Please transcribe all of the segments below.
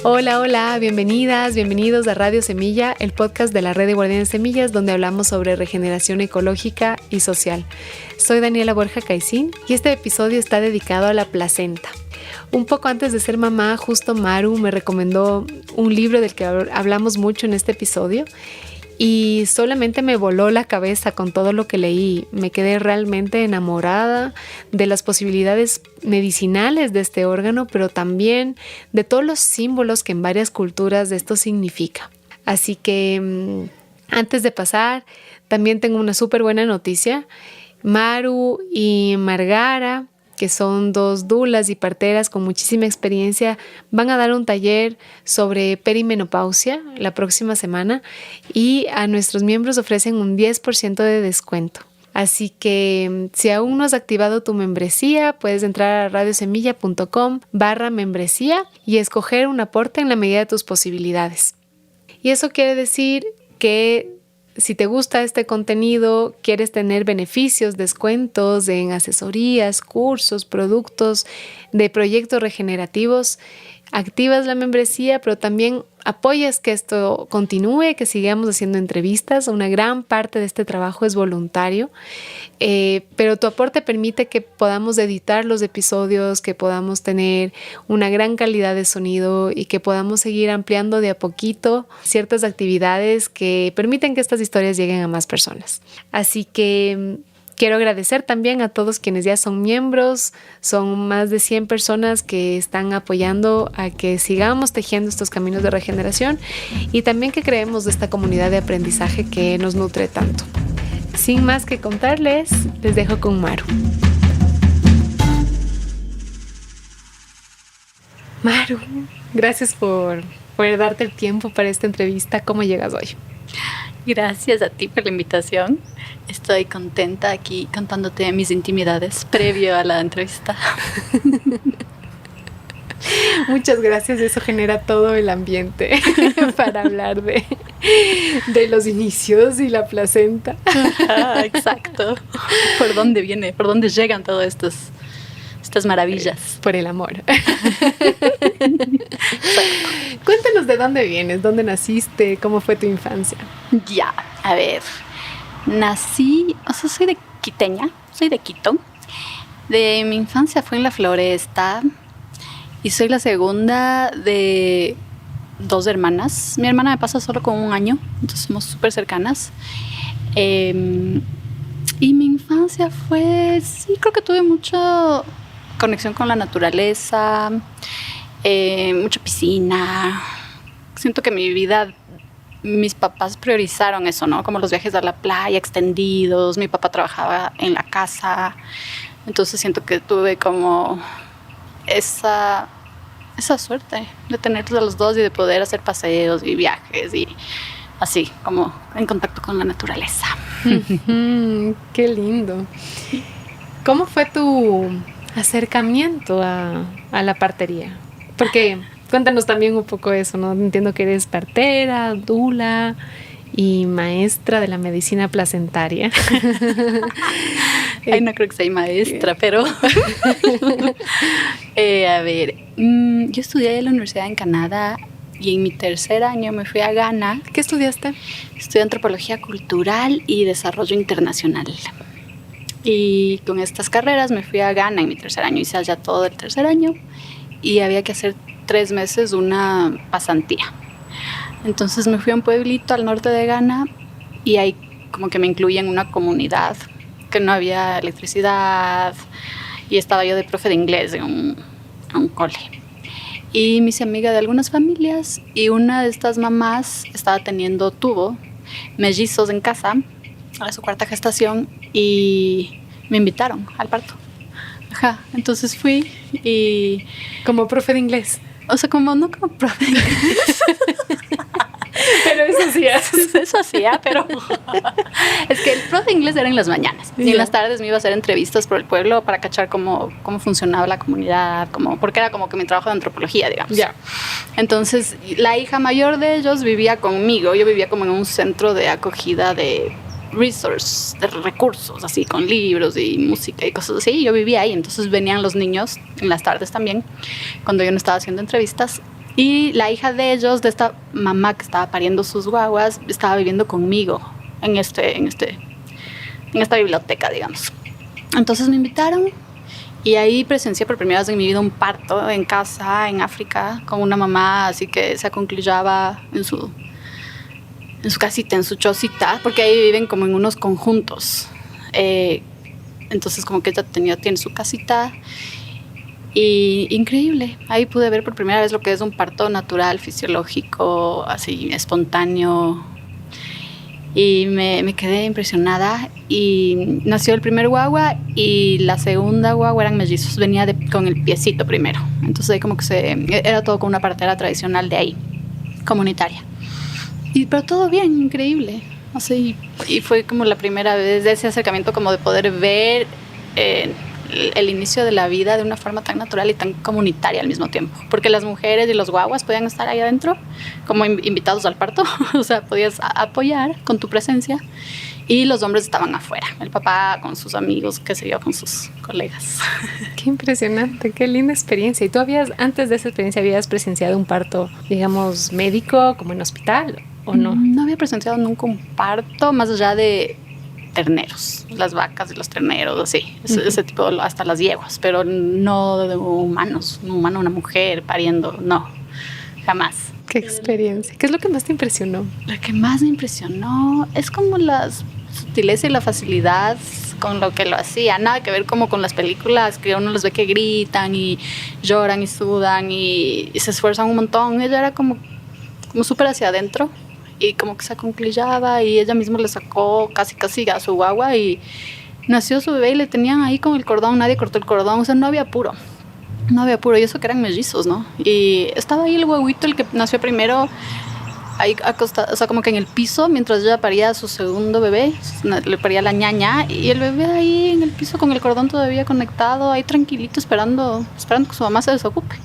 Hola, hola, bienvenidas, bienvenidos a Radio Semilla, el podcast de la Red de Guardianes Semillas, donde hablamos sobre regeneración ecológica y social. Soy Daniela Borja Caicín y este episodio está dedicado a la placenta. Un poco antes de ser mamá, justo Maru me recomendó un libro del que hablamos mucho en este episodio y solamente me voló la cabeza con todo lo que leí. Me quedé realmente enamorada de las posibilidades medicinales de este órgano, pero también de todos los símbolos que en varias culturas esto significa. Así que antes de pasar, también tengo una súper buena noticia. Maru y Margara, que son dos dulas y parteras con muchísima experiencia, van a dar un taller sobre perimenopausia la próxima semana y a nuestros miembros ofrecen un 10% de descuento. Así que si aún no has activado tu membresía, puedes entrar a radiosemilla.com/membresía y escoger un aporte en la medida de tus posibilidades. Y eso quiere decir que si te gusta este contenido, quieres tener beneficios, descuentos en asesorías, cursos, productos de proyectos regenerativos, activas la membresía, pero también apoyas que esto continúe, que sigamos haciendo entrevistas. Una gran parte de este trabajo es voluntario, pero tu aporte permite que podamos editar los episodios, que podamos tener una gran calidad de sonido y que podamos seguir ampliando de a poquito ciertas actividades que permiten que estas historias lleguen a más personas. Así que quiero agradecer también a todos quienes ya son miembros. Son más de 100 personas que están apoyando a que sigamos tejiendo estos caminos de regeneración y también que creemos de esta comunidad de aprendizaje que nos nutre tanto. Sin más que contarles, les dejo con Maru. Maru, gracias por darte el tiempo para esta entrevista. ¿Cómo llegas hoy? Gracias a ti por la invitación. Estoy contenta aquí contándote mis intimidades previo a la entrevista. Muchas gracias, eso genera todo el ambiente para hablar de los inicios y la placenta. Exacto. ¿Por dónde viene? ¿Por dónde llegan todas estas maravillas? Por el amor. Cuéntanos de dónde vienes, dónde naciste, cómo fue tu infancia. Ya, a ver. Nací, soy de quiteña, soy de Quito. De mi infancia fue en La Floresta y soy la segunda de 2 hermanas. Mi hermana me pasa solo con 1 año, entonces somos súper cercanas. Y mi infancia fue, sí, creo que tuve mucha conexión con la naturaleza, mucha piscina. Siento que mi vida, mis papás priorizaron eso, ¿no? Como los viajes a la playa extendidos. Mi papá trabajaba en la casa, entonces siento que tuve como esa suerte de tenerlos a los dos y de poder hacer paseos y viajes y así, como en contacto con la naturaleza. Qué lindo. ¿Cómo fue tu acercamiento a la partería? Porque cuéntanos también un poco eso, ¿no? Entiendo que eres partera, dula y maestra de la medicina placentaria. Ay, no creo que sea maestra, pero a ver, yo estudié en la universidad en Canadá y en mi 3er año me fui a Ghana. ¿Qué estudiaste? Estudié antropología cultural y desarrollo internacional. Y con estas carreras me fui a Ghana en mi 3er año. Hice allá todo el 3er año y había que hacer 3 meses una pasantía. Entonces me fui a un pueblito al norte de Ghana y ahí como que me incluí en una comunidad que no había electricidad y estaba yo de profe de inglés en un cole. Y me hice amiga de algunas familias y una de estas mamás estaba teniendo mellizos en casa, a su 4ª gestación, y me invitaron al parto. Ajá, entonces fui y... ¿Como profe de inglés? O sea, no como profe de inglés. Pero eso sí haces. Eso hacía, pero es que el profe de inglés era en las mañanas. Y en las tardes me iba a hacer entrevistas por el pueblo para cachar cómo funcionaba la comunidad, porque era como que mi trabajo de antropología, digamos. Ya. Entonces, la hija mayor de ellos vivía conmigo. Yo vivía como en un centro de acogida de recursos, así, con libros y música y cosas así. Yo vivía ahí, entonces venían los niños en las tardes también, cuando yo no estaba haciendo entrevistas, Y la hija de ellos, de esta mamá que estaba pariendo sus guaguas, estaba viviendo conmigo en esta biblioteca, digamos. Entonces me invitaron y ahí presencié por primera vez en mi vida un parto en casa, en África, con una mamá así que se aconclillaba en su casita, en su chocita, porque ahí viven como en unos conjuntos. Entonces como que ella tiene su casita. Y increíble, ahí pude ver por primera vez lo que es un parto natural, fisiológico, así espontáneo. Y me quedé impresionada. Y nació el primer guagua y la segunda guagua eran mellizos. Venía con el piecito primero. Entonces ahí como que era todo con una partera tradicional de ahí, comunitaria. Pero todo bien, increíble. Así, y fue como la primera vez de ese acercamiento, como de poder ver el inicio de la vida de una forma tan natural y tan comunitaria al mismo tiempo, porque las mujeres y los guaguas podían estar ahí adentro como invitados al parto, o sea, podías apoyar con tu presencia, y los hombres estaban afuera, el papá con sus amigos, qué sé yo, con sus colegas. Qué impresionante, qué linda experiencia. ¿Y tú antes de esa experiencia habías presenciado un parto, digamos, médico, como en hospital, o no? No había presenciado nunca un parto más allá de terneros, las vacas y los terneros, así, ese tipo, hasta las yeguas, pero no de humanos, un humano, una mujer pariendo, no, jamás. Qué experiencia. ¿Qué es lo que más te impresionó? Lo que más me impresionó es como la sutileza y la facilidad con lo que lo hacía, nada que ver como con las películas que uno los ve que gritan y lloran y sudan y se esfuerzan un montón. Ella era como súper hacia adentro y como que se aconclillaba y ella misma le sacó casi a su guagua y nació su bebé y le tenían ahí con el cordón, nadie cortó el cordón, o sea, no había apuro, y eso que eran mellizos, ¿no? Y estaba ahí el huevito, el que nació primero, ahí acostado, o sea, como que en el piso, mientras ella paría a su segundo bebé, le paría la ñaña, y el bebé ahí en el piso con el cordón todavía conectado, ahí tranquilito, esperando que su mamá se desocupe.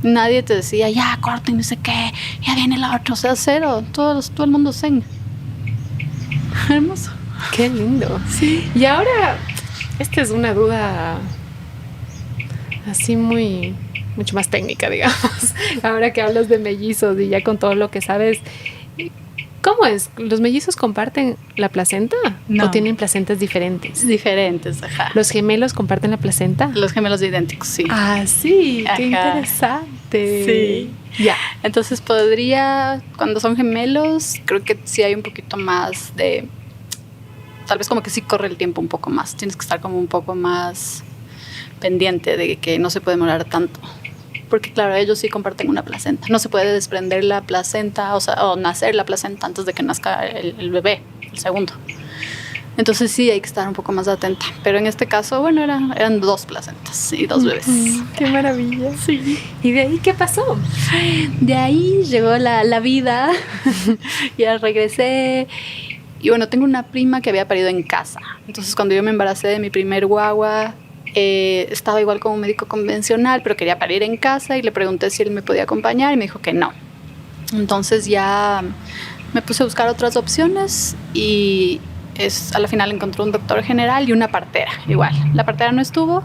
Nadie te decía, ya, corten, no sé qué, ya viene el otro, o sea, cero, todo el mundo zen. Hermoso. Qué lindo. Sí. Y ahora, esta es una duda así mucho más técnica, digamos. Ahora que hablas de mellizos y ya con todo lo que sabes, ¿cómo es? ¿Los mellizos comparten la placenta? No. ¿O tienen placentas diferentes? Diferentes, ajá. ¿Los gemelos comparten la placenta? Los gemelos idénticos, sí. Ah, sí, Ajá. qué interesante. Sí. Ya. Entonces cuando son gemelos, creo que sí hay un poquito más de, tal vez como que sí corre el tiempo un poco más. Tienes que estar como un poco más pendiente de que no se puede demorar tanto. Porque claro, ellos sí comparten una placenta. No se puede desprender la placenta, o nacer la placenta antes de que nazca el bebé, el segundo. Entonces sí hay que estar un poco más atenta. Pero en este caso, bueno, eran 2 placentas y 2 bebés. ¡Qué maravilla! Sí. ¿Y de ahí qué pasó? De ahí llegó la vida. Ya regresé. Y bueno, tengo una prima que había parido en casa. Entonces cuando yo me embaracé de mi primer guagua, estaba igual como un médico convencional, pero quería parir en casa y le pregunté si él me podía acompañar y me dijo que no. Entonces ya me puse a buscar otras opciones y a la final encontré un doctor general y una partera igual. La partera no estuvo,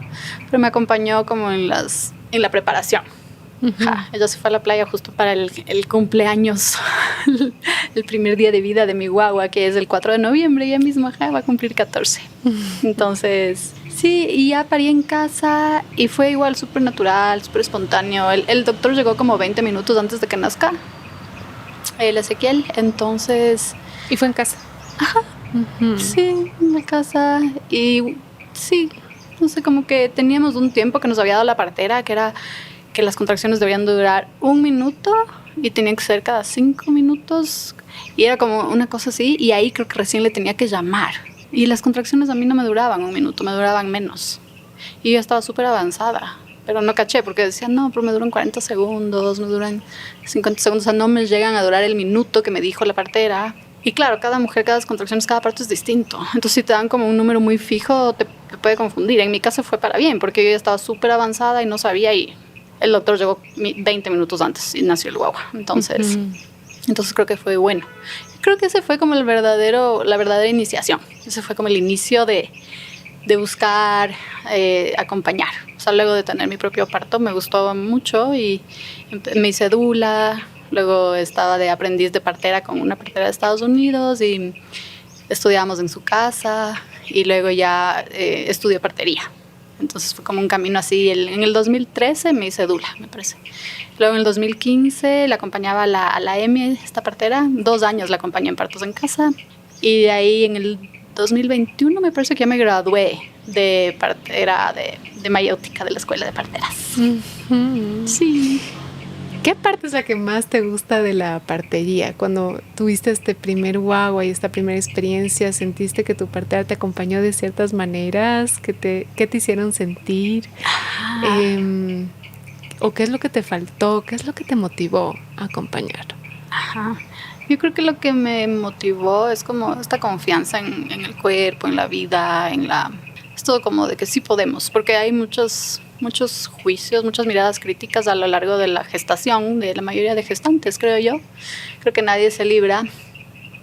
pero me acompañó como en la preparación. Ella se fue a la playa justo para el cumpleaños, el primer día de vida de mi guagua, que es el 4 de noviembre, ella misma va a cumplir 14. Entonces, sí, y ya parí en casa y fue igual súper natural, súper espontáneo. El doctor llegó como 20 minutos antes de que nazca, el Ezequiel, entonces... ¿Y fue en casa? Ajá, sí, en la casa. Y sí, no sé, como que teníamos un tiempo que nos había dado la partera, que era que las contracciones debían durar 1 minuto y tenían que ser cada 5 minutos. Y era como una cosa así, y ahí creo que recién le tenía que llamar. Y las contracciones a mí no me duraban 1 minuto, me duraban menos. Y yo estaba súper avanzada, pero no caché, porque decía, no, pero me duran 40 segundos, me duran 50 segundos, o sea, no me llegan a durar el minuto que me dijo la partera. Y claro, cada mujer, cada contracciones, cada parto es distinto. Entonces, si te dan como un número muy fijo, te puede confundir. En mi caso fue para bien, porque yo ya estaba súper avanzada y no sabía, y el doctor llegó 20 minutos antes y nació el guagua. Entonces creo que fue bueno. Creo que ese fue como la verdadera iniciación. Ese fue como el inicio de de buscar acompañar. O sea, luego de tener mi propio parto me gustó mucho y me hice doula. Luego estaba de aprendiz de partera con una partera de Estados Unidos y estudiábamos en su casa y luego ya estudié partería. Entonces fue como un camino así. En el 2013 me hice doula, me parece. Luego en el 2015 la acompañaba a la Emi, esta partera. 2 años la acompañé en partos en casa. Y de ahí en el 2021 me parece que ya me gradué de partera de mayéutica de la escuela de parteras. Uh-huh. Sí. ¿Qué parte es la que más te gusta de la partería? Cuando tuviste este primer guagua y esta primera experiencia, ¿sentiste que tu partera te acompañó de ciertas maneras? ¿Qué te hicieron sentir? ¿O qué es lo que te faltó? ¿Qué es lo que te motivó a acompañar? Ajá. Yo creo que lo que me motivó es como esta confianza en el cuerpo, en la vida, es todo como de que sí podemos, porque hay muchos juicios, muchas miradas críticas a lo largo de la gestación, de la mayoría de gestantes, creo yo. Creo que nadie se libra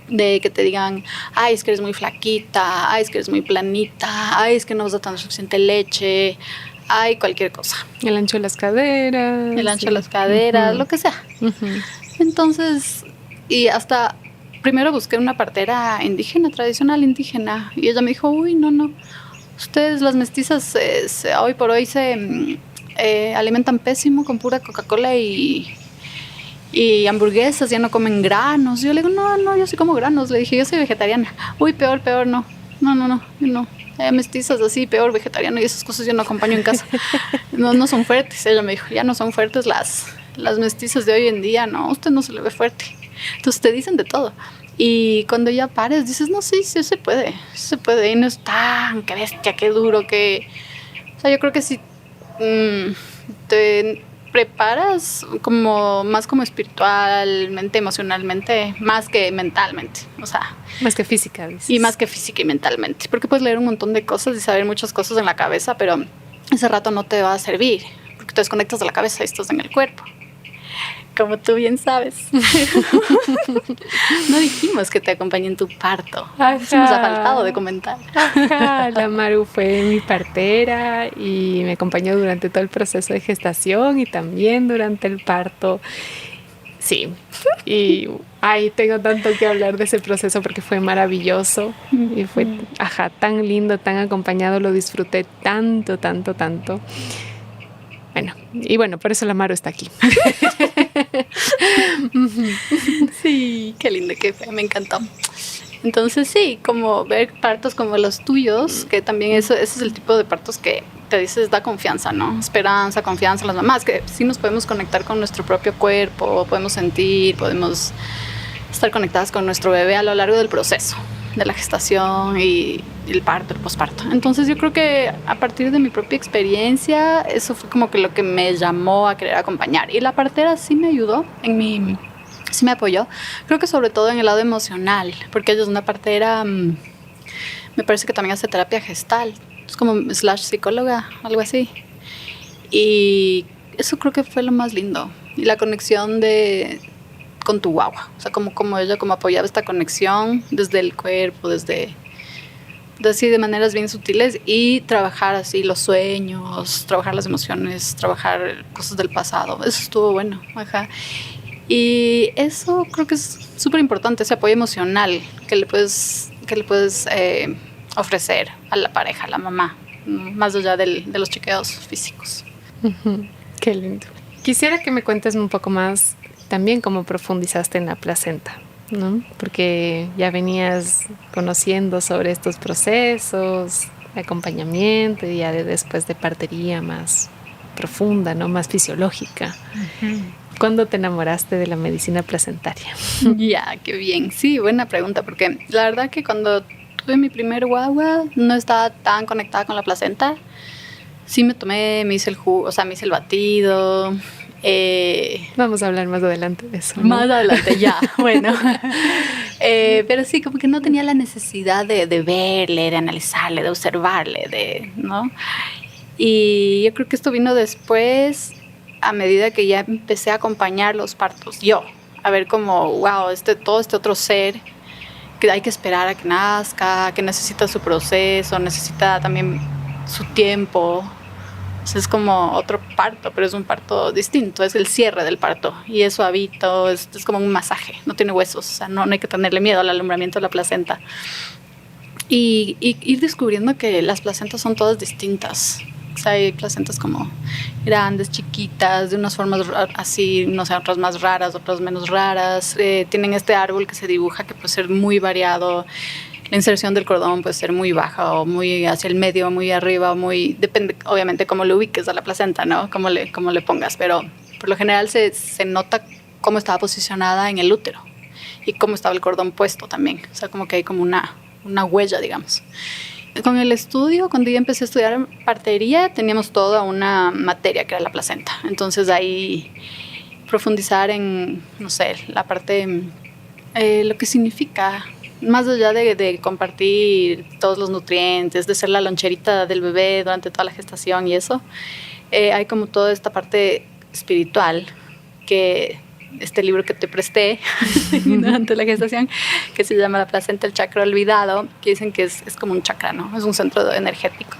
de que te digan, ay, es que eres muy flaquita, ay, es que eres muy planita, ay, es que no vas a tener suficiente leche, ay, cualquier cosa. El ancho de las caderas. El ancho de las caderas, uh-huh. Lo que sea. Uh-huh. Entonces, y hasta primero busqué una partera indígena, tradicional indígena, y ella me dijo, uy, no, ustedes las mestizas hoy por hoy se alimentan pésimo con pura Coca-Cola y hamburguesas, ya no comen granos. Yo le digo, no, yo sí como granos. Le dije, yo soy vegetariana. Uy, peor, no. Yo no. Mestizas así, peor, vegetariano y esas cosas yo no acompaño en casa. No son fuertes. Ella me dijo, ya no son fuertes las mestizas de hoy en día, no, usted no se le ve fuerte. Entonces te dicen de todo. Y cuando ya pares, dices, no, sí se puede. Y no es tan, qué bestia, qué duro, que... O sea, yo creo que si te preparas más como espiritualmente, emocionalmente, más que mentalmente. O sea... Más que física, dices. Y más que física y mentalmente. Porque puedes leer un montón de cosas y saber muchas cosas en la cabeza, pero ese rato no te va a servir. Porque te desconectas de la cabeza y estás en el cuerpo. Como tú bien sabes. No dijimos que te acompañé en tu parto. Ajá. Eso nos ha faltado de comentar. Ajá. La Maru fue mi partera y me acompañó durante todo el proceso de gestación y también durante el parto. Sí, y tengo tanto que hablar de ese proceso porque fue maravilloso y fue tan lindo, tan acompañado, lo disfruté tanto. Bueno, por eso la Maru está aquí. Sí, qué lindo que fue, me encantó. Entonces sí, como ver partos como los tuyos, que también ese es el tipo de partos que te dices da confianza, ¿no? Esperanza, confianza en las mamás, que sí nos podemos conectar con nuestro propio cuerpo, podemos sentir, podemos estar conectadas con nuestro bebé a lo largo del proceso de la gestación y el parto, el posparto. Entonces yo creo que a partir de mi propia experiencia, eso fue como que lo que me llamó a querer acompañar. Y la partera sí me ayudó sí me apoyó. Creo que sobre todo en el lado emocional, porque ella es una partera, me parece que también hace terapia gestal, es como / psicóloga, algo así. Y eso creo que fue lo más lindo. Y la conexión con tu guagua, o sea, como ella apoyaba esta conexión desde el cuerpo, desde así de maneras bien sutiles, y trabajar así los sueños, trabajar las emociones, trabajar cosas del pasado. Eso estuvo bueno, ajá. Y eso creo que es súper importante, ese apoyo emocional que le puedes ofrecer a la pareja, a la mamá, más allá de los chequeos físicos. Uh-huh. Qué lindo. Quisiera que me cuentes un poco más también cómo profundizaste en la placenta, ¿no? Porque ya venías conociendo sobre estos procesos de acompañamiento y ya después de partería más profunda, ¿no? Más fisiológica. Uh-huh. ¿Cuándo te enamoraste de la medicina placentaria? Ya, qué bien. Sí, buena pregunta, porque la verdad que cuando tuve mi primer guagua no estaba tan conectada con la placenta. Sí me hice el jugo, o sea, me hice el batido. Vamos a hablar más adelante de eso, ¿no? Más adelante, ya, bueno. Pero sí, como que no tenía la necesidad de verle, de analizarle, de observarle, ¿no? Y yo creo que esto vino después, a medida que ya empecé a acompañar los partos, yo, a ver como, wow, todo este otro ser que hay que esperar a que nazca, que necesita su proceso, necesita también su tiempo. O sea, es como otro parto, pero es un parto distinto, es el cierre del parto y es suavito, es como un masaje, no tiene huesos, o sea, no hay que tenerle miedo al alumbramiento de la placenta. Y ir descubriendo que las placentas son todas distintas. O sea, hay placentas como grandes, chiquitas, de unas formas así, no sé, otras más raras, otras menos raras. Tienen este árbol que se dibuja que puede ser muy variado. La inserción del cordón puede ser muy baja o muy hacia el medio, muy arriba, depende obviamente cómo le ubiques a la placenta, ¿no? Cómo le pongas, pero por lo general se nota cómo estaba posicionada en el útero y cómo estaba el cordón puesto también. O sea, como que hay como una huella, digamos. Con el estudio, cuando yo empecé a estudiar partería, teníamos toda una materia que era la placenta. Entonces ahí profundizar en, no sé, la parte, lo que significa, más allá de compartir todos los nutrientes, de ser la loncherita del bebé durante toda la gestación y eso, hay como toda esta parte espiritual que este libro que te presté durante la gestación, que se llama La placenta, el chakra olvidado, que dicen que es como un chakra, ¿no? Es un centro energético.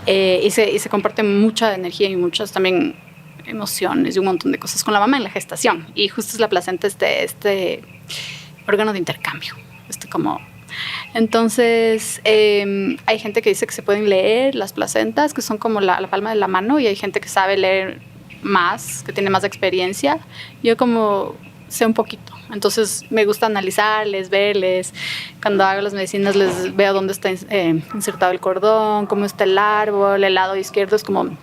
Y se comparte mucha energía y muchas también emociones y un montón de cosas con la mamá en la gestación. Y justo es la placenta este órgano de intercambio. Entonces, hay gente que dice que se pueden leer las placentas, que son como la palma de la mano, y hay gente que sabe leer más, que tiene más experiencia. Yo como sé un poquito, entonces me gusta analizarles, verles. Cuando hago las medicinas les veo dónde está insertado el cordón, cómo está el árbol. El lado izquierdo es como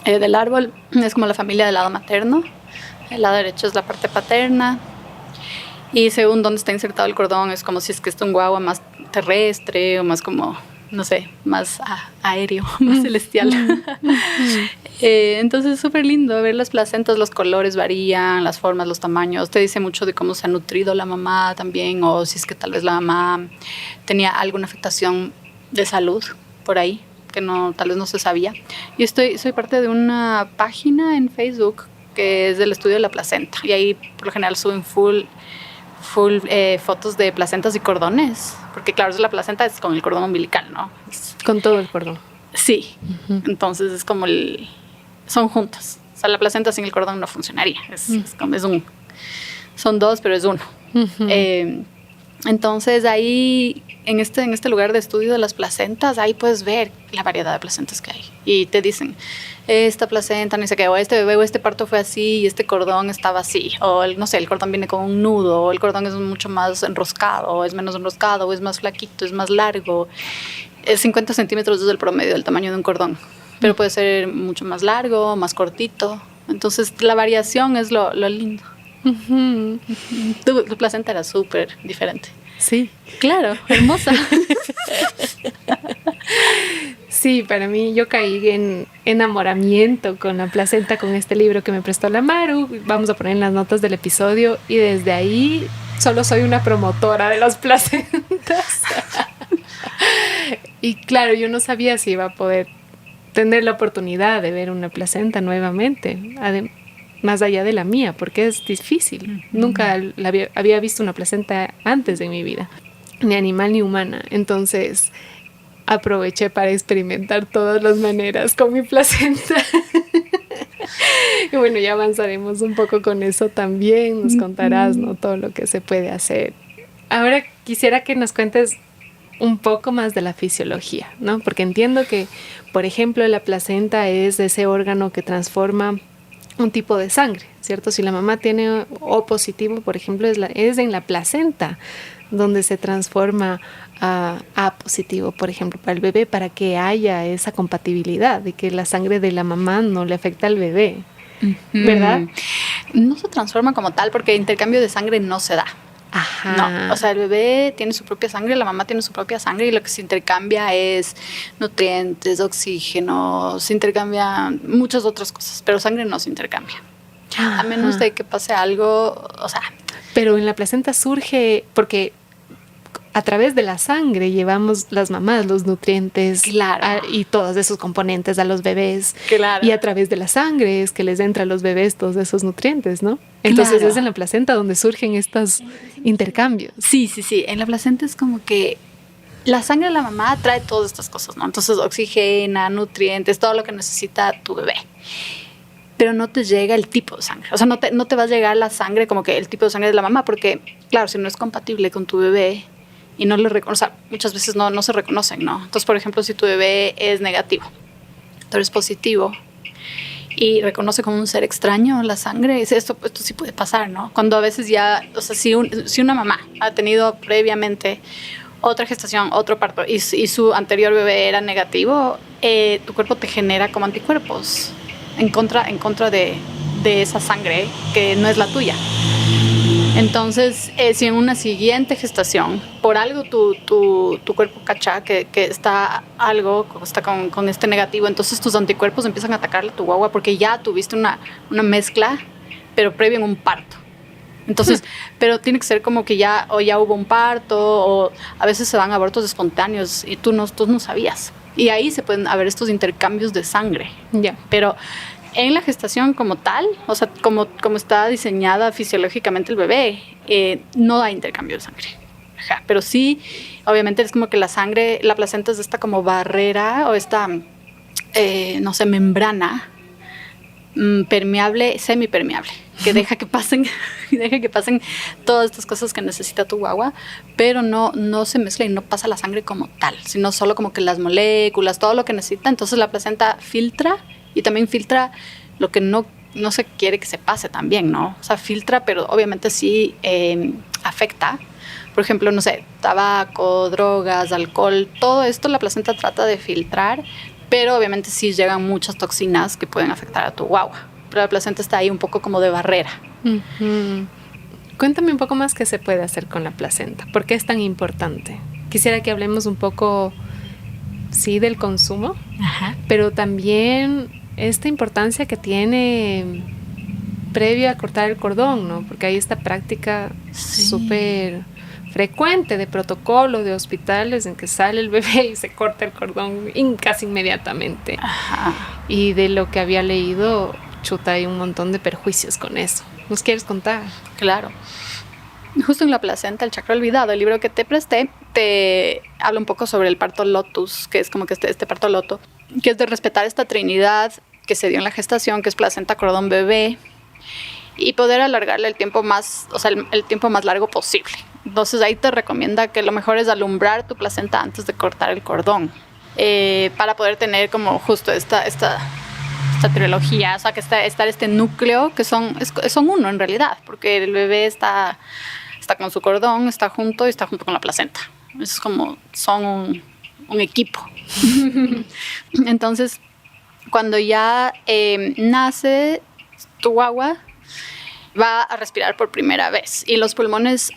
del árbol, es como la familia del lado materno, el lado derecho es la parte paterna, y según dónde está insertado el cordón es como si es que es un guagua más terrestre o más como, no sé, más aéreo, más celestial. Entonces es súper lindo ver las placentas, los colores varían, las formas, los tamaños. Te dice mucho de cómo se ha nutrido la mamá también, o si es que tal vez la mamá tenía alguna afectación de salud por ahí, que tal vez no se sabía. Yo soy parte de una página en Facebook que es del estudio de la placenta, y ahí por lo general suben full fotos de placentas y cordones, porque claro, la placenta es con el cordón umbilical, ¿no? Con todo el cordón. Sí, entonces es como son juntas. O sea, la placenta sin el cordón no funcionaría. Son dos, pero es uno. Entonces ahí, en este lugar de estudio de las placentas, ahí puedes ver la variedad de placentas que hay. Y te dicen, esta placenta, no sé qué, o este bebé o este parto fue así y este cordón estaba así. O no sé, el cordón viene con un nudo, o el cordón es mucho más enroscado, o es menos enroscado, o es más flaquito, es más largo. 50 centímetros es el promedio del tamaño de un cordón, pero puede ser mucho más largo, más cortito. Entonces la variación es lo lindo. Tu placenta era súper diferente. Sí. Claro, hermosa. Sí, para mí yo caí en enamoramiento con la placenta, con este libro que me prestó la Maru. Vamos a poner en las notas del episodio, y desde ahí solo soy una promotora de las placentas. Y claro, yo no sabía si iba a poder tener la oportunidad de ver una placenta nuevamente, más allá de la mía, porque es difícil. Nunca había visto una placenta antes de mi vida, ni animal ni humana. Entonces aproveché para experimentar todas las maneras con mi placenta. Y bueno, ya avanzaremos un poco con eso también. Nos contarás, ¿no?, todo lo que se puede hacer. Ahora quisiera que nos cuentes un poco más de la fisiología, ¿no? Porque entiendo que, por ejemplo, la placenta es ese órgano que transforma un tipo de sangre, ¿cierto? Si la mamá tiene O positivo, por ejemplo, es en la placenta donde se transforma a A positivo, por ejemplo, para el bebé, para que haya esa compatibilidad de que la sangre de la mamá no le afecta al bebé, ¿verdad? No se transforma como tal porque el intercambio de sangre no se da. Ajá. No, o sea, el bebé tiene su propia sangre, la mamá tiene su propia sangre, y lo que se intercambia es nutrientes, oxígeno, se intercambian muchas otras cosas, pero sangre no se intercambia. Ajá. A menos de que pase algo, o sea... Pero en la placenta surge, porque a través de la sangre llevamos las mamás los nutrientes y todos esos componentes a los bebés. Claro. Y a través de la sangre es que les entra a los bebés todos esos nutrientes, ¿no? Entonces es en la placenta donde surgen estos intercambios. Sí. En la placenta es como que la sangre de la mamá trae todas estas cosas, ¿no? Entonces oxigena, nutrientes, todo lo que necesita tu bebé. Pero no te llega el tipo de sangre. O sea, no te va a llegar la sangre como que el tipo de sangre de la mamá, porque, claro, si no es compatible con tu bebé y no le reconoce, o sea, muchas veces no se reconocen, ¿no? Entonces, por ejemplo, si tu bebé es negativo, tú eres positivo y reconoce como un ser extraño la sangre, esto sí puede pasar, ¿no? Cuando a veces ya, o sea, si una mamá ha tenido previamente otra gestación, otro parto y su anterior bebé era negativo, tu cuerpo te genera como anticuerpos en contra de esa sangre que no es la tuya. Entonces, si en una siguiente gestación, por algo tu cuerpo cacha que está con este negativo, entonces tus anticuerpos empiezan a atacarle a tu guagua porque ya tuviste una mezcla, pero previo en un parto. Entonces, pero tiene que ser como que ya hubo un parto, o a veces se dan abortos espontáneos y tú no sabías. Y ahí se pueden haber estos intercambios de sangre. Ya. Pero en la gestación como tal, o sea, como está diseñada fisiológicamente el bebé, no hay intercambio de sangre. Ajá. Pero sí, obviamente es como que la placenta es esta como barrera o esta, membrana permeable, semipermeable, que deja que pasen todas estas cosas que necesita tu guagua, pero no se mezcla y no pasa la sangre como tal, sino solo como que las moléculas, todo lo que necesita. Entonces la placenta filtra y también filtra lo que no se quiere que se pase también, ¿no? O sea, filtra, pero obviamente sí afecta. Por ejemplo, no sé, tabaco, drogas, alcohol, todo esto la placenta trata de filtrar, pero obviamente sí llegan muchas toxinas que pueden afectar a tu guagua. Pero la placenta está ahí un poco como de barrera. Uh-huh. Cuéntame un poco más qué se puede hacer con la placenta. ¿Por qué es tan importante? Quisiera que hablemos un poco, sí, del consumo, Ajá, pero también esta importancia que tiene previo a cortar el cordón, ¿no? Porque hay esta práctica súper frecuente de protocolo de hospitales en que sale el bebé y se corta el cordón casi inmediatamente. Ajá. Y de lo que había leído, chuta, hay un montón de perjuicios con eso. ¿Nos quieres contar? Claro. Justo en la placenta, el chakra olvidado, el libro que te presté, te habla un poco sobre el parto lotus, que es como que este parto loto, que es de respetar esta trinidad que se dio en la gestación, que es placenta, cordón, bebé, y poder alargarle el tiempo más, o sea, el tiempo más largo posible. Entonces ahí te recomienda que lo mejor es alumbrar tu placenta antes de cortar el cordón, para poder tener como justo esta trilogía, o sea, que estar este núcleo, que son uno en realidad, porque el bebé está con su cordón, está junto con la placenta. Es como, son un equipo. Entonces, cuando ya nace tu guagua, va a respirar por primera vez y los pulmones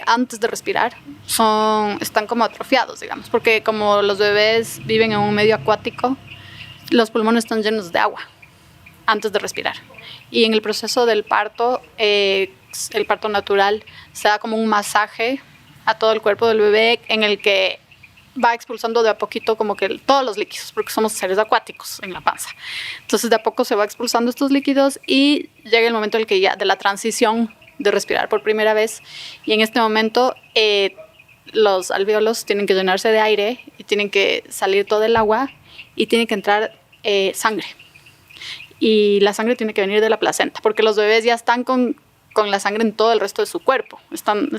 antes de respirar están como atrofiados, digamos, porque como los bebés viven en un medio acuático, los pulmones están llenos de agua antes de respirar. Y en el proceso del parto, el parto natural, se da como un masaje a todo el cuerpo del bebé en el que va expulsando de a poquito como que todos los líquidos, porque somos seres acuáticos en la panza. Entonces de a poco se va expulsando estos líquidos y llega el momento en el que ya de la transición de respirar por primera vez, y en este momento los alvéolos tienen que llenarse de aire y tienen que salir todo el agua y tiene que entrar sangre. Y la sangre tiene que venir de la placenta, porque los bebés ya están con la sangre en todo el resto de su cuerpo, están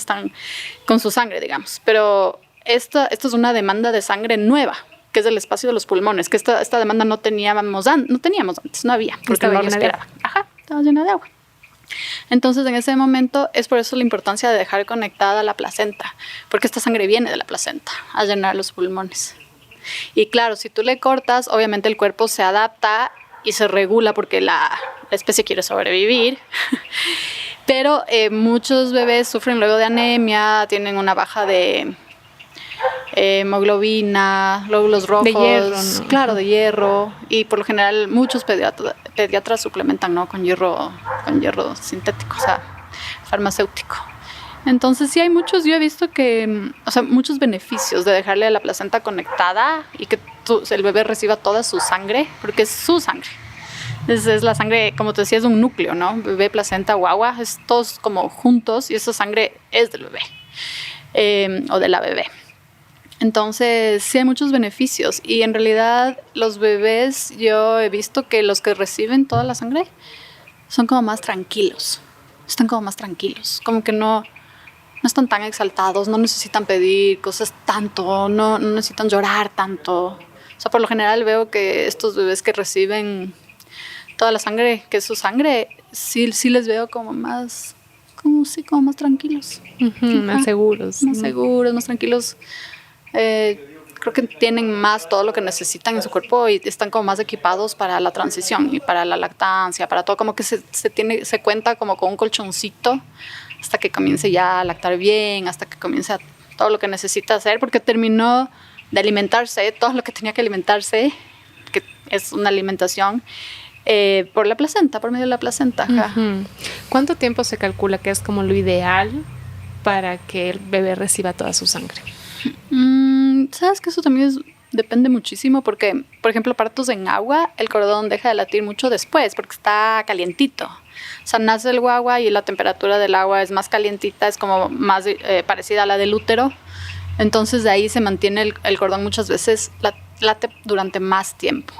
con su sangre, digamos, pero esto es una demanda de sangre nueva, que es del espacio de los pulmones, que esta demanda no teníamos antes, no había, porque estaba no llena respiraba. Ajá, estaba llena de agua. Entonces, en ese momento, es por eso la importancia de dejar conectada la placenta, porque esta sangre viene de la placenta a llenar los pulmones. Y claro, si tú le cortas, obviamente el cuerpo se adapta y se regula porque la especie quiere sobrevivir. Pero muchos bebés sufren luego de anemia, tienen una baja de hemoglobina, glóbulos rojos, de hierro, ¿no? Claro, de hierro, y por lo general muchos pediatras suplementan, ¿no? con hierro sintético, o sea, farmacéutico. Entonces sí hay muchos, yo he visto que, o sea, muchos beneficios de dejarle a la placenta conectada y que el bebé reciba toda su sangre, porque es su sangre. Es la sangre, como te decía, es un núcleo, ¿no? Bebé, placenta, guagua, es todos como juntos y esa sangre es del bebé o de la bebé. Entonces sí hay muchos beneficios y en realidad los bebés, yo he visto que los que reciben toda la sangre son como más tranquilos, están como más tranquilos, como que no están tan exaltados, no necesitan pedir cosas tanto, no necesitan llorar tanto. O sea, por lo general veo que estos bebés que reciben toda la sangre, que es su sangre, sí les veo como más, como más tranquilos. Más seguros. Más seguros, más tranquilos. Creo que tienen más todo lo que necesitan en su cuerpo y están como más equipados para la transición y para la lactancia, para todo, como que se cuenta como con un colchoncito hasta que comience ya a lactar bien, hasta que comience a todo lo que necesita hacer, porque terminó de alimentarse, todo lo que tenía que alimentarse, que es una alimentación, por la placenta, por medio de la placenta. ¿Cuánto tiempo se calcula que es como lo ideal para que el bebé reciba toda su sangre? Sabes que eso también depende muchísimo porque, por ejemplo, partos en agua, el cordón deja de latir mucho después porque está calientito. O sea, nace el guagua y la temperatura del agua es más calientita, es como más parecida a la del útero. Entonces de ahí se mantiene el cordón muchas veces, late durante más tiempo.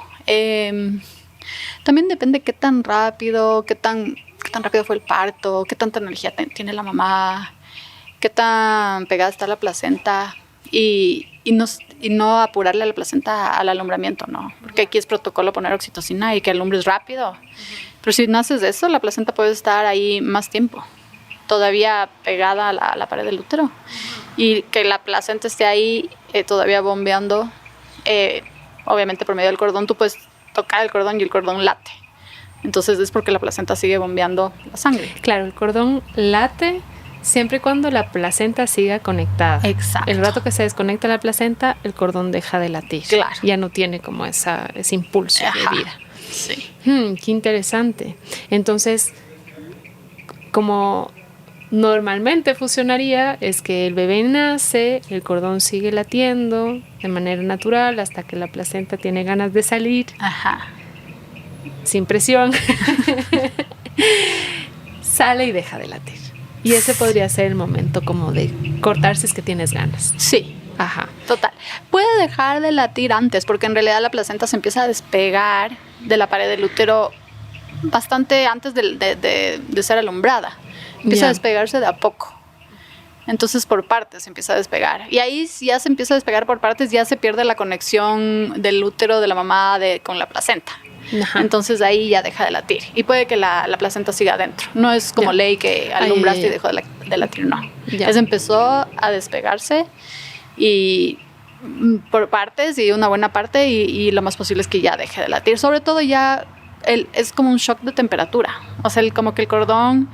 También depende qué tan rápido fue el parto, qué tanta energía tiene la mamá, qué tan pegada está la placenta y no apurarle a la placenta al alumbramiento, ¿no? Porque aquí es protocolo poner oxitocina y que alumbres rápido. Pero si no haces eso, la placenta puede estar ahí más tiempo, todavía pegada a la pared del útero. Y que la placenta esté ahí todavía bombeando, obviamente por medio del cordón, tú puedes tocar el cordón y el cordón late. Entonces es porque la placenta sigue bombeando la sangre. Claro, el cordón late siempre y cuando la placenta siga conectada. Exacto. El rato que se desconecta la placenta, el cordón deja de latir. Claro. Ya no tiene como ese impulso de vida. Sí. Qué interesante. Entonces, como normalmente funcionaría, es que el bebé nace, el cordón sigue latiendo de manera natural hasta que la placenta tiene ganas de salir. Sin presión. Sale y deja de latir. Y ese podría ser el momento como de cortar si es que tienes ganas. Sí. Total. Puede dejar de latir antes, porque en realidad la placenta se empieza a despegar de la pared del útero bastante antes de ser alumbrada. Empieza a despegarse de a poco. Entonces por partes se empieza a despegar. Y ahí si ya se empieza a despegar por partes, ya se pierde la conexión del útero de la mamá con la placenta. Entonces ahí ya deja de latir. Y puede que la placenta siga adentro. No es como ley que alumbraste y dejó de latir, no. Empezó a despegarse y por partes y una buena parte y lo más posible es que ya deje de latir. Sobre todo ya es como un shock de temperatura. O sea, como que el cordón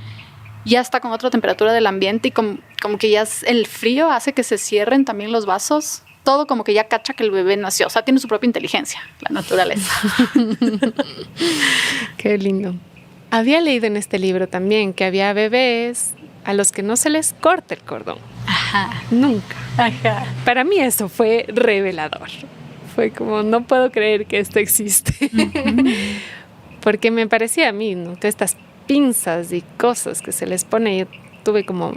ya está con otra temperatura del ambiente y como que ya el frío hace que se cierren también los vasos. Todo como que ya cacha que el bebé nació. O sea, tiene su propia inteligencia, la naturaleza. Qué lindo. Había leído en este libro también que había bebés a los que no se les corta el cordón. Nunca. Para mí eso fue revelador. Fue como, no puedo creer que esto existe. Porque me parecía a mí, ¿no? Que estas pinzas y cosas que se les pone, yo tuve como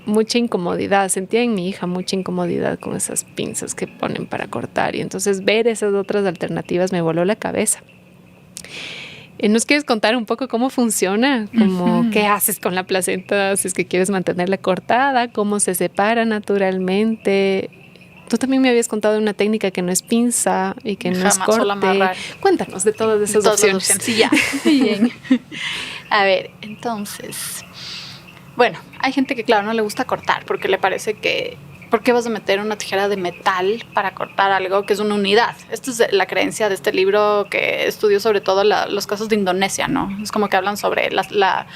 mucha incomodidad, sentía en mi hija mucha incomodidad con esas pinzas que ponen para cortar y entonces ver esas otras alternativas me voló la cabeza. ¿Nos quieres contar un poco cómo funciona? Como, ¿qué haces con la placenta si es que quieres mantenerla cortada? ¿Cómo se separa naturalmente? Tú también me habías contado de una técnica que no es pinza y que no es corte. Cuéntanos de todas esas opciones. Sí, ya. Bien. A ver, entonces... Bueno, hay gente que, claro, no le gusta cortar porque le parece que... ¿Por qué vas a meter una tijera de metal para cortar algo que es una unidad? Esta es la creencia de este libro que estudió sobre todo los casos de Indonesia, ¿no? Es como que hablan sobre la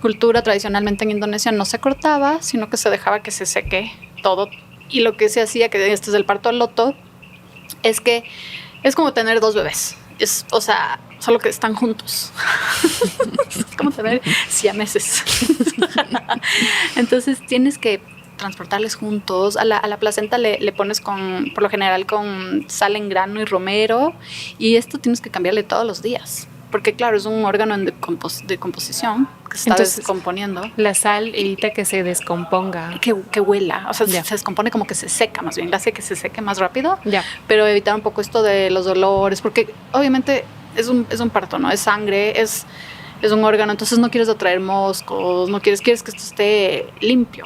cultura tradicionalmente en Indonesia no se cortaba, sino que se dejaba que se seque todo. Y lo que se hacía, que este es el parto al loto, es que es como tener dos bebés. O sea, solo que están juntos. como tener siameses. Entonces tienes que transportarles juntos. A la placenta le pones por lo general con sal en grano y romero, y esto tienes que cambiarle todos los días. Porque claro, es un órgano de composición que se está descomponiendo. La sal evita que se descomponga. Que huela, o sea, se descompone como que se seca más bien, le hace que se seque más rápido. Ya. Pero evitar un poco esto de los dolores, porque obviamente es un parto, ¿no? Es sangre, es un órgano, entonces no quieres atraer moscos, quieres que esto esté limpio.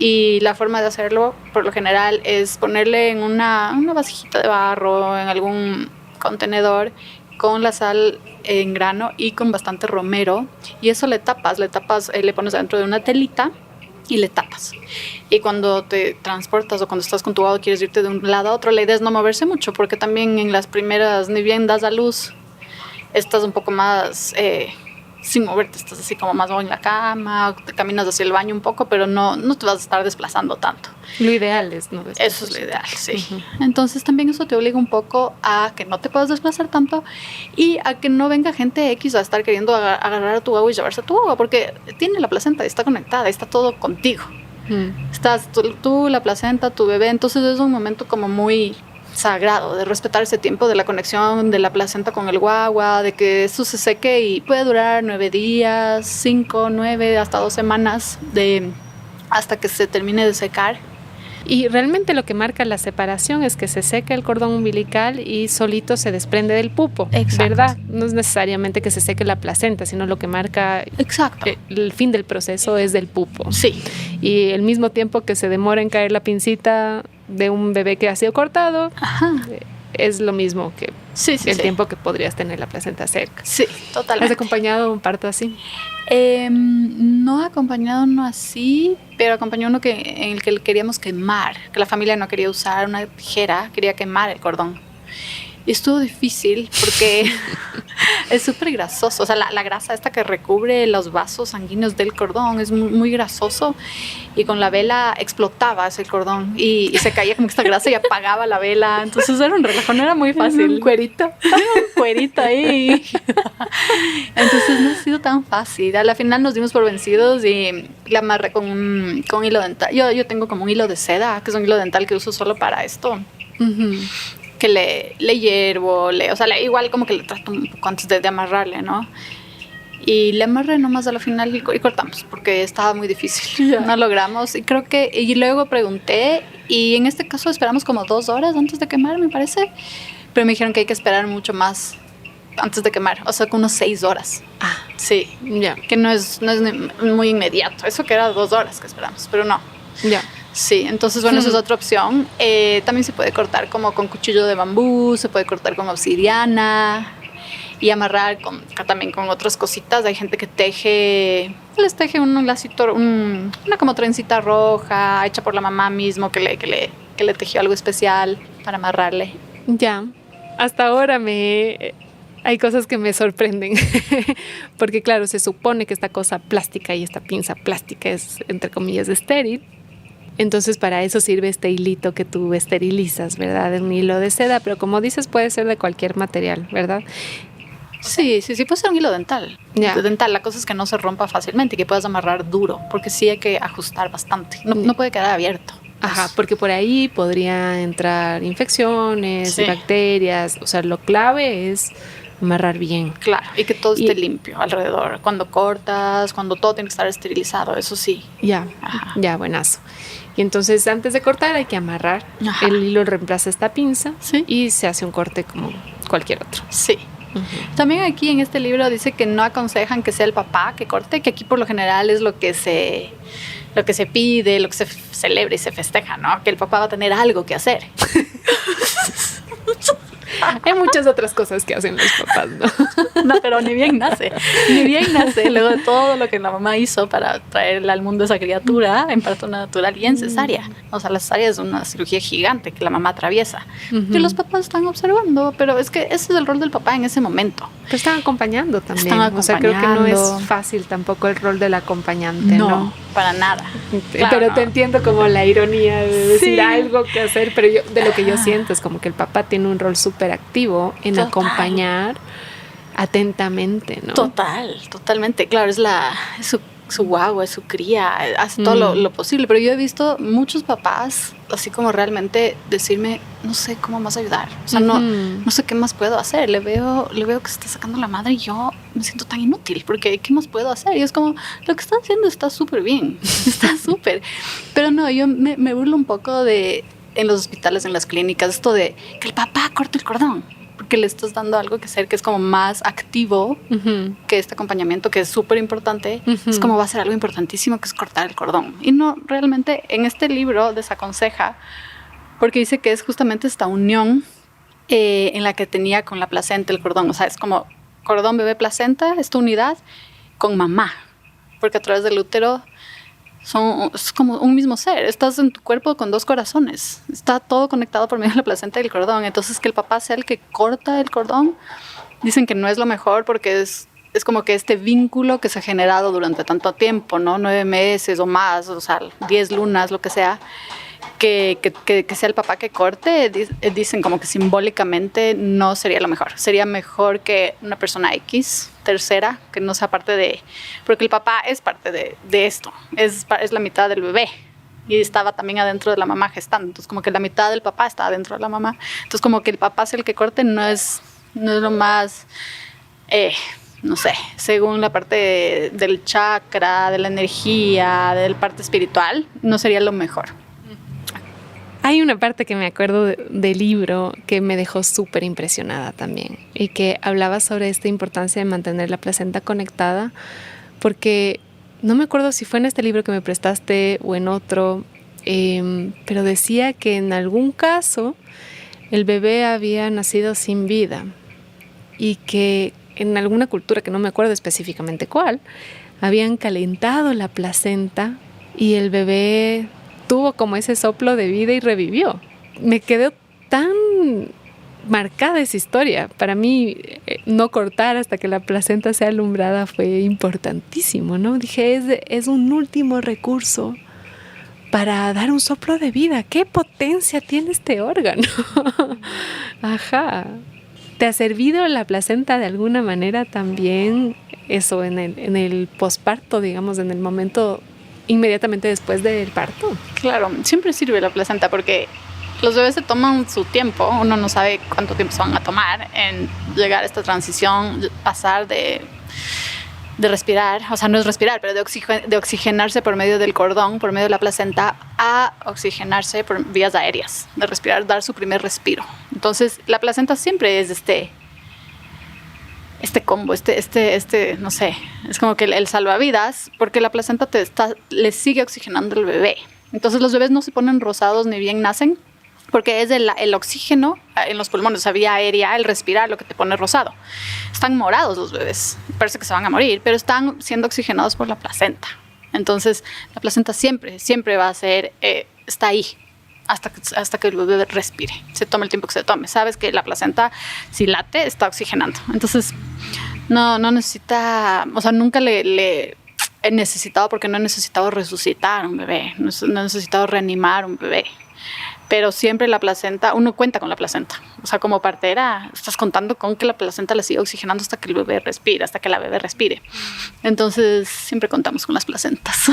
Y la forma de hacerlo, por lo general, es ponerle en una vasijita de barro, en algún contenedor, con la sal en grano y con bastante romero, y eso le tapas, le pones dentro de una telita y le tapas. Y cuando te transportas o cuando estás con tu guagua quieres irte de un lado a otro, la idea es no moverse mucho, porque también en las primeras, ni bien das a luz, estás un poco más sin moverte, estás así como más en la cama, te caminas hacia el baño un poco, pero no te vas a estar desplazando tanto. Lo ideal es no desplazarse. Eso es lo ideal, sí. Entonces también eso te obliga un poco a que no te puedas desplazar tanto y a que no venga gente X a estar queriendo agarrar a tu agua y llevarse a tu agua, porque tiene la placenta, está conectada, está todo contigo. Estás tú, la placenta, tu bebé, entonces es un momento como muy sagrado, de respetar ese tiempo de la conexión de la placenta con el guagua, de que esto se seque, y puede durar 9 días, 5, 9, hasta 2 semanas hasta que se termine de secar. Y realmente lo que marca la separación es que se seca el cordón umbilical y solito se desprende del pupo. Exacto. ¿Verdad? No es necesariamente que se seque la placenta, sino lo que marca el fin del proceso es del pupo. Sí. Y el mismo tiempo que se demora en caer la pincita de un bebé que ha sido cortado, es lo mismo que el tiempo que podrías tener la placenta cerca. Sí, totalmente. ¿Has acompañado un parto así? No he acompañado uno así, pero acompañé uno en el que queríamos quemar, que la familia no quería usar una tijera, quería quemar el cordón. Y estuvo difícil porque es súper grasoso, o sea, la grasa esta que recubre los vasos sanguíneos del cordón es muy, muy grasoso, y con la vela explotaba ese cordón y se caía como esta grasa y apagaba la vela, entonces era un relajo, no era muy fácil. Un cuerito ahí. Entonces no ha sido tan fácil. A la final nos dimos por vencidos y la amarré con un hilo dental. Yo tengo como un hilo de seda, que es un hilo dental que uso solo para esto. Que le hiervo, o sea, igual como que le trato un poco antes de amarrarle, ¿no? Y le amarré nomás a la final y cortamos, porque estaba muy difícil. Yeah. No logramos. Y luego pregunté, y en este caso esperamos como 2 horas antes de quemar, me parece. Pero me dijeron que hay que esperar mucho más antes de quemar, o sea, con unos 6 horas. Sí. Ya. Que no es muy inmediato. Eso que era 2 horas que esperamos, pero no. Ya. Sí, entonces bueno, esa es otra opción. También se puede cortar como con cuchillo de bambú, se puede cortar con obsidiana y amarrar también con otras cositas. Hay gente que les teje un lacito, una como trencita roja hecha por la mamá mismo que le tejió algo especial para amarrarle. Ya, hasta ahora hay cosas que me sorprenden, porque claro, se supone que esta cosa plástica y esta pinza plástica es, entre comillas, estéril. Entonces para eso sirve este hilito que tú esterilizas, ¿verdad? Un hilo de seda, pero como dices puede ser de cualquier material, ¿verdad? Sí, puede ser un hilo dental. Yeah. Dental, la cosa es que no se rompa fácilmente y que puedas amarrar duro, porque sí hay que ajustar bastante. No puede quedar abierto. Ajá, porque por ahí podría entrar infecciones, bacterias. O sea, lo clave es amarrar bien. Claro, y que todo esté limpio alrededor. Cuando cortas, cuando todo tiene que estar esterilizado, eso sí. Ya, buenazo. Y entonces antes de cortar hay que amarrar. Ajá. El hilo reemplaza esta pinza y se hace un corte como cualquier otro. Sí. Uh-huh. También aquí en este libro dice que no aconsejan que sea el papá que corte, que aquí por lo general es lo que se pide, lo que se celebra y se festeja, ¿no? Que el papá va a tener algo que hacer. Hay muchas otras cosas que hacen los papás, ¿no? No, pero ni bien nace. Luego de todo lo que la mamá hizo para traerle al mundo esa criatura en parto natural y en cesárea. O sea, la cesárea es una cirugía gigante que la mamá atraviesa. Que los papás están observando, pero es que ese es el rol del papá en ese momento. Pero están acompañando también. O sea, creo que no es fácil tampoco el rol del acompañante, ¿no? Para nada. Claro, pero te entiendo como la ironía de decir algo que hacer, pero de lo que yo siento es como que el papá tiene un rol súper activo en acompañar atentamente, ¿no? Totalmente. Claro, es su guagua, es su cría, hace todo lo posible. Pero yo he visto muchos papás, así como realmente decirme, no sé cómo más ayudar. O sea, no sé qué más puedo hacer. Le veo que se está sacando la madre y yo me siento tan inútil porque ¿qué más puedo hacer? Y es como, lo que está haciendo está súper bien, está súper. Pero no, yo me burlo un poco de, en los hospitales, en las clínicas, esto de que el papá corte el cordón. Porque le estás dando algo que hacer que es como más activo que este acompañamiento, que es súper importante. Es como va a ser algo importantísimo, que es cortar el cordón. Y no, realmente en este libro desaconseja, porque dice que es justamente esta unión en la que tenía con la placenta el cordón. O sea, es como cordón, bebé, placenta, esta unidad con mamá. Porque a través del útero es como un mismo ser. Estás en tu cuerpo con dos corazones. Está todo conectado por medio de la placenta y el cordón. Entonces, que el papá sea el que corta el cordón, dicen que no es lo mejor porque es como que este vínculo que se ha generado durante tanto tiempo, ¿no? 9 meses o más, o sea, 10 lunas, lo que sea, que sea el papá que corte, dicen como que simbólicamente no sería lo mejor. Sería mejor que una persona X, tercera, que no sea parte de... Porque el papá es parte de esto, es la mitad del bebé. Y estaba también adentro de la mamá gestando. Entonces, como que la mitad del papá está adentro de la mamá. Entonces, como que el papá sea el que corte no es lo más... no sé, según la parte del chakra, de la energía, de la parte espiritual, no sería lo mejor. Hay una parte que me acuerdo del libro que me dejó súper impresionada también y que hablaba sobre esta importancia de mantener la placenta conectada, porque no me acuerdo si fue en este libro que me prestaste o en otro, pero decía que en algún caso el bebé había nacido sin vida y que en alguna cultura, que no me acuerdo específicamente cuál, habían calentado la placenta y el bebé tuvo como ese soplo de vida y revivió. Me quedó tan marcada esa historia. Para mí, no cortar hasta que la placenta sea alumbrada fue importantísimo, ¿no? Dije, es un último recurso para dar un soplo de vida. ¿Qué potencia tiene este órgano? Ajá. ¿Te ha servido la placenta de alguna manera también eso en el posparto, digamos, en el momento inmediatamente después del parto? Claro, siempre sirve la placenta porque los bebés se toman su tiempo. Uno no sabe cuánto tiempo se van a tomar en llegar a esta transición, pasar de respirar, o sea, no es respirar, pero de oxigenarse por medio del cordón, por medio de la placenta, a oxigenarse por vías aéreas, de respirar, dar su primer respiro. Entonces, la placenta siempre es este combo, no sé, es como que el salvavidas, porque la placenta le sigue oxigenando al bebé. Entonces, los bebés no se ponen rosados ni bien nacen, porque es el oxígeno en los pulmones, o sea, vía aérea, el respirar, lo que te pone rosado. Están morados los bebés, parece que se van a morir, pero están siendo oxigenados por la placenta. Entonces, la placenta siempre va a ser, está ahí, hasta que el bebé respire, se tome el tiempo que se tome. Sabes que la placenta, si late, está oxigenando. Entonces, no necesita, o sea, nunca le he necesitado, porque no he necesitado resucitar un bebé, no he necesitado reanimar un bebé. Pero siempre la placenta, uno cuenta con la placenta. O sea, como partera, estás contando con que la placenta le siga oxigenando hasta que el bebé respire, hasta que la bebé respire. Entonces, siempre contamos con las placentas.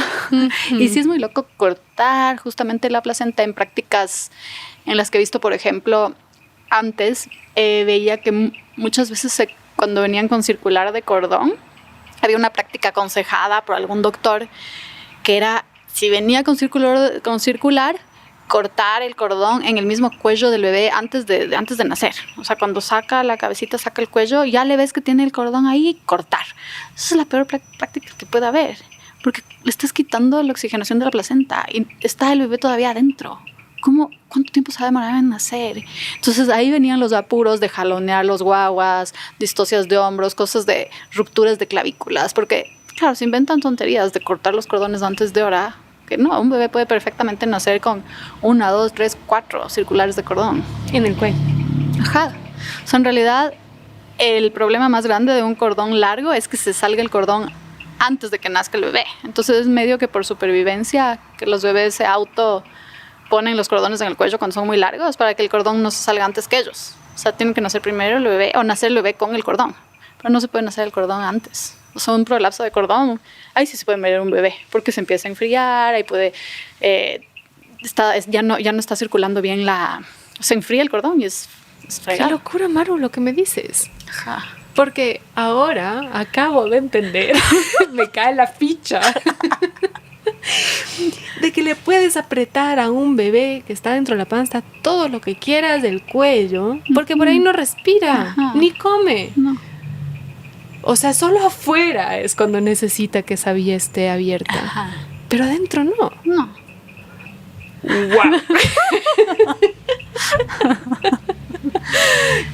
Y sí es muy loco cortar justamente la placenta en prácticas en las que he visto, por ejemplo, antes veía que muchas veces cuando venían con circular de cordón, había una práctica aconsejada por algún doctor que era, si venía con circular, cortar el cordón en el mismo cuello del bebé antes de nacer. O sea, cuando saca la cabecita, saca el cuello, ya le ves que tiene el cordón ahí, cortar. Esa es la peor práctica que puede haber, porque le estás quitando la oxigenación de la placenta y está el bebé todavía adentro. ¿Cuánto tiempo se va a demorar en nacer? Entonces ahí venían los apuros de jalonear los guaguas, distocias de hombros, cosas de rupturas de clavículas, porque claro, se inventan tonterías de cortar los cordones antes de hora. Que no, un bebé puede perfectamente nacer con 1, 2, 3, 4 circulares de cordón. En el cuello. Ajá. O sea, en realidad, el problema más grande de un cordón largo es que se salga el cordón antes de que nazca el bebé. Entonces es medio que por supervivencia que los bebés se ponen los cordones en el cuello cuando son muy largos para que el cordón no se salga antes que ellos. O sea, tienen que nacer primero el bebé o nacer el bebé con el cordón. pero no se pueden hacer el cordón antes. O sea, un prolapso de cordón, ahí sí se puede morir un bebé, porque se empieza a enfriar, ahí puede, ya no está circulando bien se enfría el cordón y es fregado. Qué locura, Maru, lo que me dices. Ajá. Porque ahora acabo de entender, me cae la ficha, de que le puedes apretar a un bebé que está dentro de la panza todo lo que quieras del cuello, porque por ahí no respira, ni come. No. O sea, solo afuera es cuando necesita que esa vía esté abierta. Ajá. Pero adentro no. No. ¡Wow!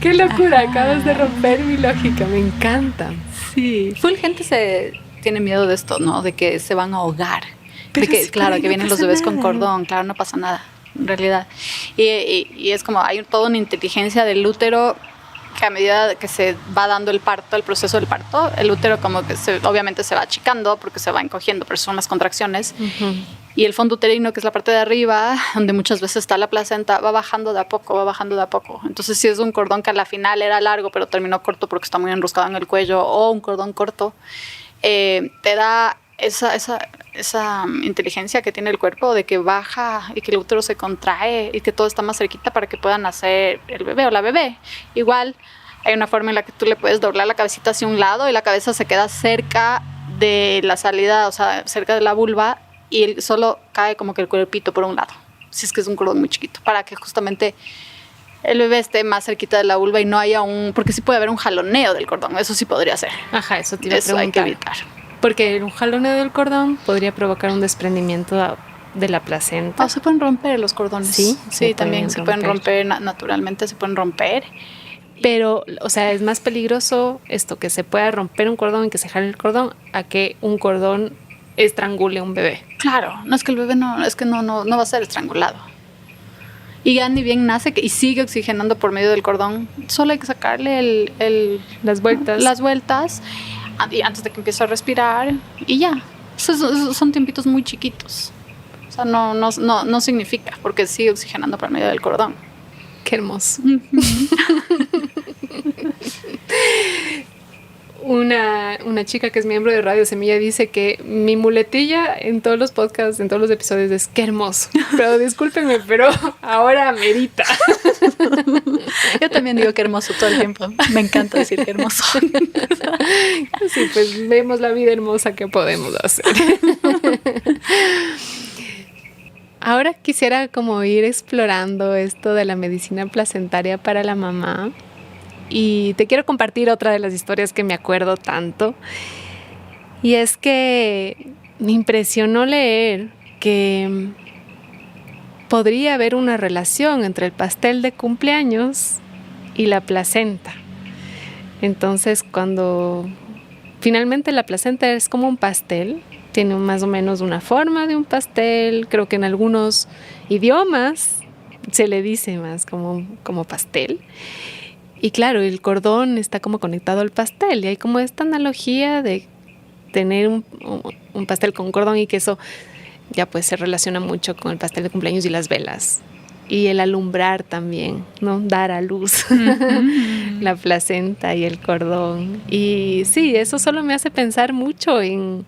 ¡Qué locura! Acabas de romper mi lógica, me encanta. Sí. Full gente tiene miedo de esto, ¿no? De que se van a ahogar. Pero de que, sí, claro, no que vienen los pasa bebés nada. con cordón. Claro, no pasa nada, en realidad. Y es como, hay toda una inteligencia del útero que a medida que se va dando el proceso del parto, el útero como que obviamente se va achicando porque se va encogiendo, pero son las contracciones. Uh-huh. Y el fondo uterino, que es la parte de arriba, donde muchas veces está la placenta, va bajando de a poco. Entonces, si es un cordón que a la final era largo, pero terminó corto porque está muy enroscado en el cuello, o un cordón corto, te da esa inteligencia que tiene el cuerpo de que baja y que el útero se contrae y que todo está más cerquita para que puedan nacer el bebé o la bebé. Igual, hay una forma en la que tú le puedes doblar la cabecita hacia un lado y la cabeza se queda cerca de la salida, o sea, cerca de la vulva, y solo cae como que el cuerpito por un lado, si es que es un cordón muy chiquito, para que justamente el bebé esté más cerquita de la vulva y no haya porque sí puede haber un jaloneo del cordón, eso sí podría ser. Ajá, eso te iba a Eso hay que preguntar. evitar. Porque un jaloneo del cordón podría provocar un desprendimiento de la placenta. O se pueden romper los cordones. Sí, también se pueden romper naturalmente, se pueden romper. Pero, o sea, es más peligroso esto, que se pueda romper un cordón y que se jale el cordón, a que un cordón estrangule a un bebé. Claro, no es que el bebé no va a ser estrangulado. Y ya ni bien nace y sigue oxigenando por medio del cordón. Solo hay que sacarle las vueltas y antes de que empiece a respirar y ya. Son tiempitos muy chiquitos. O sea, no significa, porque sigue oxigenando por medio del cordón. Qué hermoso. Una chica que es miembro de Radio Semilla dice que mi muletilla en todos los podcasts, en todos los episodios es qué hermoso. Pero discúlpenme, pero ahora amerita. Yo también digo qué hermoso todo el tiempo. Me encanta decir qué hermoso. Sí, pues vemos la vida hermosa que podemos hacer. Ahora quisiera como ir explorando esto de la medicina placentaria para la mamá. Y te quiero compartir otra de las historias que me acuerdo tanto. Y es que me impresionó leer que podría haber una relación entre el pastel de cumpleaños y la placenta. Entonces, cuando finalmente la placenta es como un pastel, tiene más o menos una forma de un pastel, creo que en algunos idiomas se le dice más como pastel. Y claro, el cordón está como conectado al pastel y hay como esta analogía de tener un pastel con cordón y que eso ya pues se relaciona mucho con el pastel de cumpleaños y las velas. Y el alumbrar también, ¿no? Dar a luz la placenta y el cordón. Y sí, eso solo me hace pensar mucho en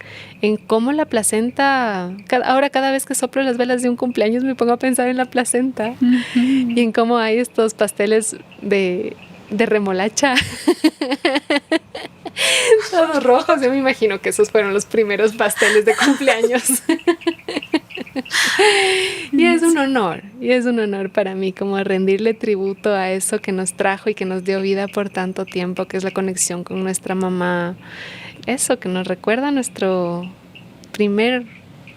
cómo la placenta... Ahora cada vez que soplo las velas de un cumpleaños me pongo a pensar en la placenta. Y en cómo hay estos pasteles de remolacha todos rojos. Yo me imagino que esos fueron los primeros pasteles de cumpleaños. Y es un honor para mí como rendirle tributo a eso que nos trajo y que nos dio vida por tanto tiempo, que es la conexión con nuestra mamá, eso que nos recuerda nuestro primer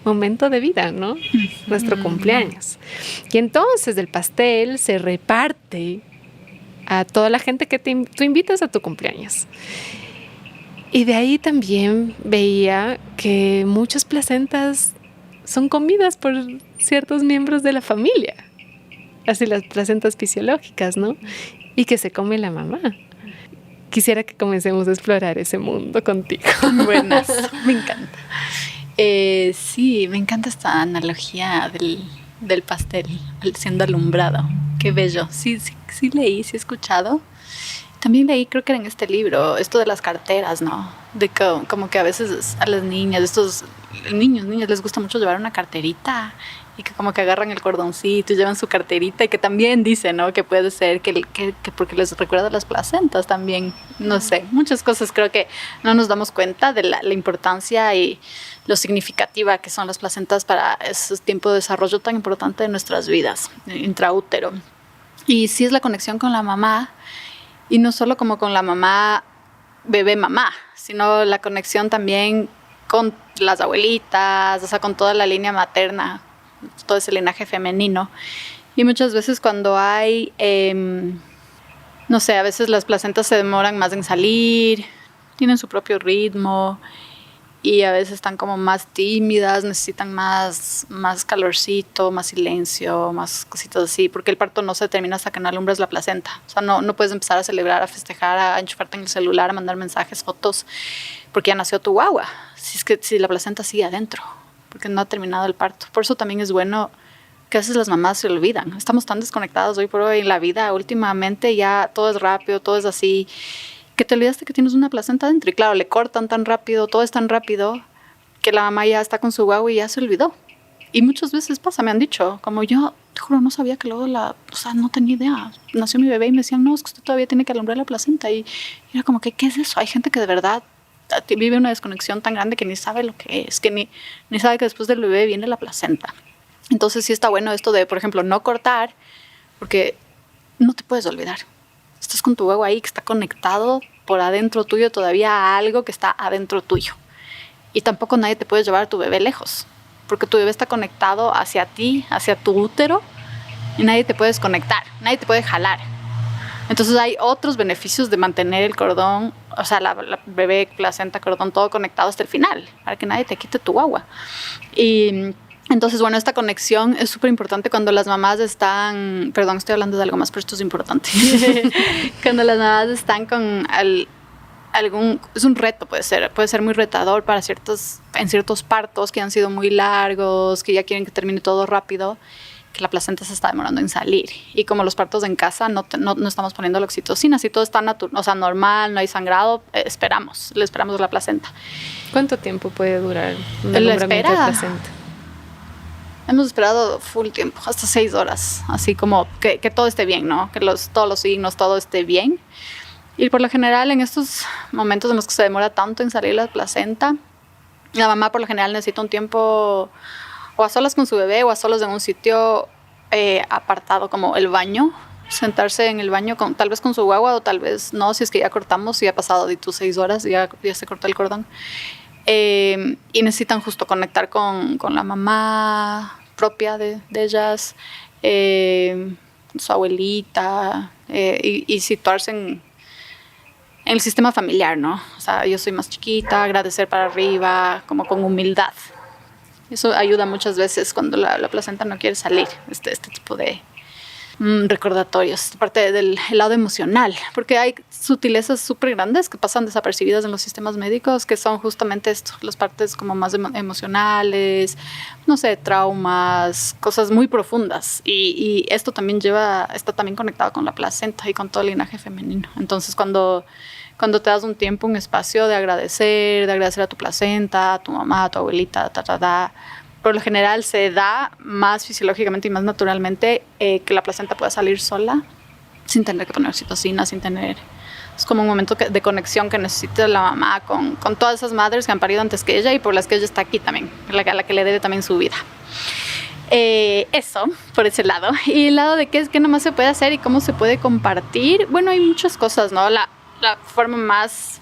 momento de vida, ¿no? Nuestro cumpleaños. Y entonces el pastel se reparte a toda la gente que tú invitas a tu cumpleaños. Y de ahí también veía que muchas placentas son comidas por ciertos miembros de la familia, así las placentas fisiológicas, ¿no? Y que se come la mamá. Quisiera que comencemos a explorar ese mundo contigo. Buenas, me encanta. Sí, me encanta esta analogía del pastel siendo alumbrado. Qué bello. Sí leí, sí he escuchado. También leí, creo que era en este libro, esto de las carteras, ¿no? De que, como que a veces a las niñas, niñas les gusta mucho llevar una carterita y que como que agarran el cordoncito y llevan su carterita y que también dice, ¿no? Que puede ser que porque les recuerda las placentas también, no sé, muchas cosas creo que no nos damos cuenta de la importancia y lo significativa que son las placentas para ese tiempo de desarrollo tan importante de nuestras vidas, intraútero. Y sí es la conexión con la mamá, y no solo como con la mamá, bebé mamá, sino la conexión también con las abuelitas, o sea, con toda la línea materna, todo ese linaje femenino. Y muchas veces cuando hay, no sé, a veces las placentas se demoran más en salir, tienen su propio ritmo, y a veces están como más tímidas, necesitan más calorcito, más silencio, más cositas así, porque el parto no se termina hasta que no alumbras la placenta. O sea, no puedes empezar a celebrar, a festejar, a enchufarte en el celular, a mandar mensajes, fotos, porque ya nació tu guagua. Si la placenta sigue adentro, porque no ha terminado el parto. Por eso también es bueno que a veces las mamás se olvidan. Estamos tan desconectadas hoy por hoy en la vida, últimamente ya todo es rápido, todo es así, que te olvidaste que tienes una placenta dentro. Y claro, le cortan tan rápido, todo es tan rápido, que la mamá ya está con su guagua y ya se olvidó. Y muchas veces pasa, me han dicho, como yo, te juro, no sabía que luego o sea, no tenía idea. Nació mi bebé y me decían, no, es que usted todavía tiene que alumbrar la placenta. Y era como que, ¿qué es eso? Hay gente que de verdad vive una desconexión tan grande que ni sabe lo que es, que ni sabe que después del bebé viene la placenta. Entonces sí está bueno esto de, por ejemplo, no cortar, porque no te puedes olvidar. Estás con tu huevo ahí que está conectado por adentro tuyo todavía a algo que está adentro tuyo. Y tampoco nadie te puede llevar a tu bebé lejos, porque tu bebé está conectado hacia ti, hacia tu útero, y nadie te puede desconectar, nadie te puede jalar. Entonces hay otros beneficios de mantener el cordón, o sea, la bebé, placenta, cordón, todo conectado hasta el final, para que nadie te quite tu agua. Y entonces, bueno, esta conexión es súper importante cuando las mamás están, perdón, estoy hablando de algo más, pero esto es importante. Cuando las mamás están con es un reto, puede ser muy retador en ciertos partos que han sido muy largos, que ya quieren que termine todo rápido, que la placenta se está demorando en salir. Y como los partos en casa no estamos poniendo la oxitocina, si todo está normal, no hay sangrado, le esperamos la placenta. ¿Cuánto tiempo puede durar un alumbramiento de placenta? Hemos esperado full tiempo, hasta 6 horas, así como que todo esté bien, ¿no? Que todos los signos, todo esté bien. Y por lo general, en estos momentos en los que se demora tanto en salir la placenta, la mamá por lo general necesita un tiempo o a solas con su bebé o a solas en un sitio apartado como el baño, sentarse en el baño tal vez con su guagua o tal vez no, si es que ya cortamos, si ha pasado de tus 6 horas, ya se cortó el cordón. Y necesitan justo conectar con la mamá propia de ellas, su abuelita, y situarse en el sistema familiar, ¿no? O sea, yo soy más chiquita, agradecer para arriba, como con humildad. Eso ayuda muchas veces cuando la placenta no quiere salir, este tipo de recordatorios, parte del lado emocional, porque hay sutilezas súper grandes que pasan desapercibidas en los sistemas médicos, que son justamente esto, las partes como más emocionales, no sé, traumas, cosas muy profundas, y esto también está también conectado con la placenta y con todo el linaje femenino. Entonces cuando te das un tiempo, un espacio de agradecer a tu placenta, a tu mamá, a tu abuelita, por lo general se da más fisiológicamente y más naturalmente que la placenta pueda salir sola sin tener que poner oxitocina, es como un momento de conexión que necesita la mamá con todas esas madres que han parido antes que ella y por las que ella está aquí también, a la que le debe también su vida. Eso, por ese lado. Y el lado de qué nomás se puede hacer y cómo se puede compartir, bueno, hay muchas cosas, ¿no? La forma más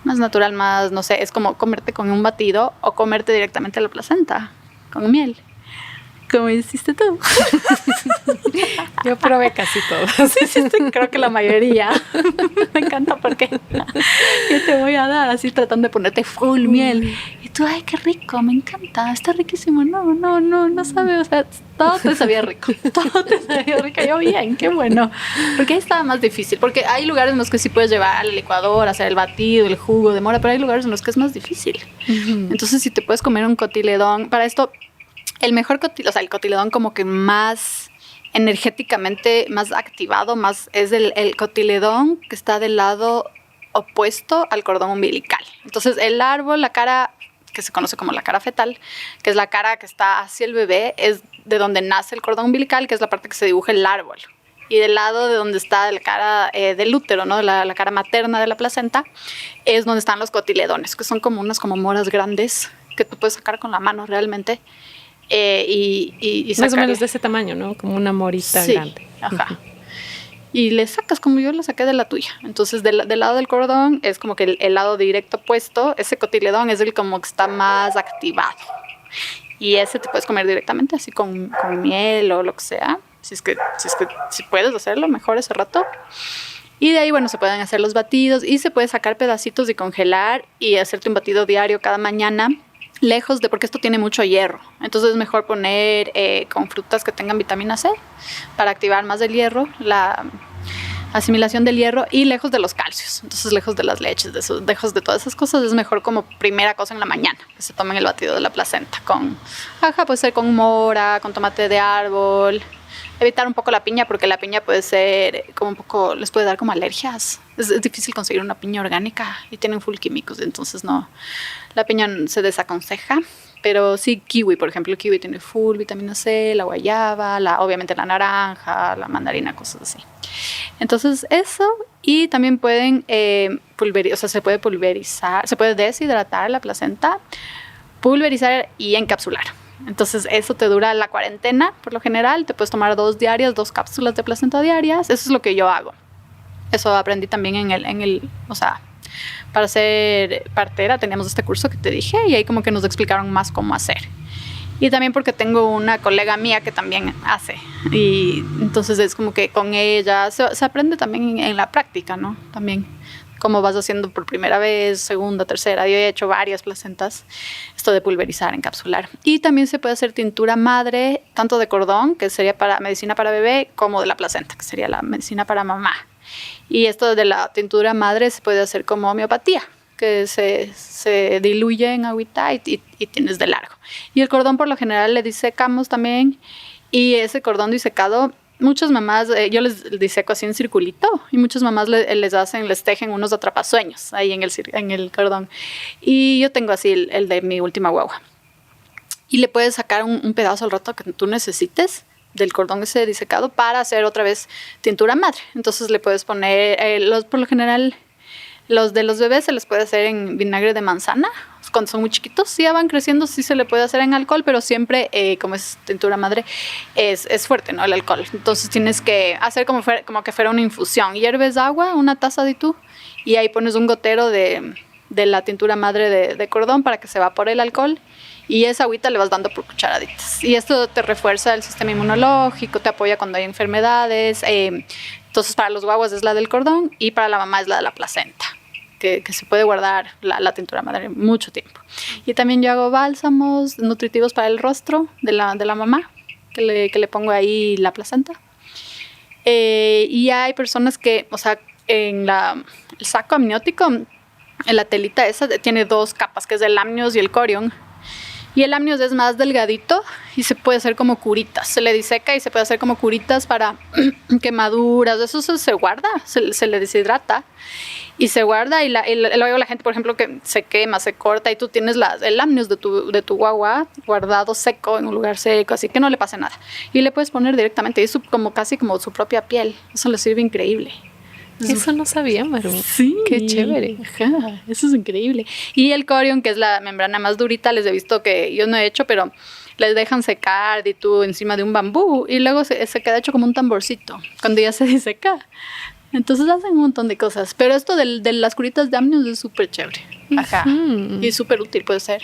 natural, más, no sé, es como comerte con un batido o comerte directamente la placenta con miel, como hiciste tú. Yo probé casi todas. Sí, creo que la mayoría. Me encanta porque yo te voy a dar así tratando de ponerte full miel. Y tú, ay, qué rico, me encanta, está riquísimo. No sabe, o sea, todo te sabía rico. Yo bien, qué bueno. Porque ahí estaba más difícil, porque hay lugares en los que sí puedes llevar al licuador, hacer el batido, el jugo de mora, pero hay lugares en los que es más difícil. Entonces, si te puedes comer un cotiledón, para esto, el mejor cotiledón, o sea, el cotiledón como que más energéticamente más activado, es el cotiledón que está del lado opuesto al cordón umbilical. Entonces el árbol, la cara que se conoce como la cara fetal, que es la cara que está hacia el bebé, es de donde nace el cordón umbilical, que es la parte que se dibuja el árbol. Y del lado de donde está la cara del útero, ¿no? la cara materna de la placenta, es donde están los cotiledones, que son como unas como moras grandes que tú puedes sacar con la mano realmente. Y más o menos de ese tamaño, ¿no? Como una morita grande. Ajá. Y le sacas como yo la saqué de la tuya. Entonces, del lado del cordón es como que el lado directo opuesto, ese cotiledón es el como que está más activado. Y ese te puedes comer directamente, así con miel o lo que sea. Si puedes hacerlo mejor ese rato. Y de ahí, bueno, se pueden hacer los batidos y se puede sacar pedacitos y congelar y hacerte un batido diario cada mañana, lejos de, porque esto tiene mucho hierro. Entonces es mejor poner con frutas que tengan vitamina C para activar más el hierro, la asimilación del hierro, y lejos de los calcios. Entonces lejos de las leches, lejos de todas esas cosas, es mejor como primera cosa en la mañana que se tomen el batido de la placenta puede ser con mora, con tomate de árbol. Evitar un poco la piña, porque la piña puede ser como un poco, les puede dar como alergias. Es difícil conseguir una piña orgánica y tienen full químicos, entonces no, la piña se desaconseja. Pero sí, kiwi, por ejemplo, el kiwi tiene full vitamina C, la guayaba, obviamente la naranja, la mandarina, cosas así. Entonces eso, y también pueden se puede pulverizar, se puede deshidratar la placenta, pulverizar y encapsular. Entonces eso te dura la cuarentena, por lo general, te puedes tomar 2 cápsulas de placenta diarias. Eso es lo que yo hago. Eso aprendí también para ser partera teníamos este curso que te dije y ahí como que nos explicaron más cómo hacer. Y también porque tengo una colega mía que también hace, y entonces es como que con ella se aprende también en la práctica, ¿no? También cómo vas haciendo por primera vez, segunda, tercera. Yo he hecho varias placentas, esto de pulverizar, encapsular. Y también se puede hacer tintura madre, tanto de cordón, que sería para medicina para bebé, como de la placenta, que sería la medicina para mamá. Y esto de la tintura madre se puede hacer como homeopatía, que se diluye en agüita y tienes de largo. Y el cordón por lo general le disecamos también, y ese cordón disecado, muchas mamás, yo les diseco así en circulito, y muchas mamás les tejen unos atrapasueños ahí en el cordón. Y yo tengo así el de mi última guagua. Y le puedes sacar un pedazo al rato que tú necesites del cordón ese disecado para hacer otra vez tintura madre. Entonces le puedes poner, por lo general, los de los bebés se les puede hacer en vinagre de manzana. Cuando son muy chiquitos, si ya van creciendo, sí se le puede hacer en alcohol, pero siempre, como es tintura madre, es fuerte, ¿no? El alcohol. Entonces tienes que hacer como que fuera una infusión. Hierves agua, una taza de tú, y ahí pones un gotero de la tintura madre de cordón para que se evapore el alcohol. Y esa agüita le vas dando por cucharaditas. Y esto te refuerza el sistema inmunológico, te apoya cuando hay enfermedades. Entonces, para los guaguas es la del cordón y para la mamá es la de la placenta, que se puede guardar la tintura madre mucho tiempo. Y también yo hago bálsamos nutritivos para el rostro de la mamá, que le pongo ahí la placenta. Y hay personas que, en el saco amniótico, en la telita esa, tiene 2 capas, que es el amnios y el corión. Y el amnios es más delgadito y se puede hacer como curitas. Se le diseca y se puede hacer como curitas para quemaduras. Eso se guarda, se le deshidrata y se guarda. Y luego la gente, por ejemplo, que se quema, se corta, y tú tienes el amnios de tu guagua guardado seco en un lugar seco, así que no le pase nada. Y le puedes poner directamente, es casi como su propia piel. Eso le sirve increíble. Eso no sabía, Maru. Sí. Qué chévere. Ajá, eso es increíble. Y el corión, que es la membrana más durita, les he visto que yo no he hecho, pero les dejan secar de tú encima de un bambú y luego se queda hecho como un tamborcito cuando ya se diseca. Entonces hacen un montón de cosas. Pero esto de las curitas de amnios es súper chévere. Ajá. Uh-huh. Y súper útil puede ser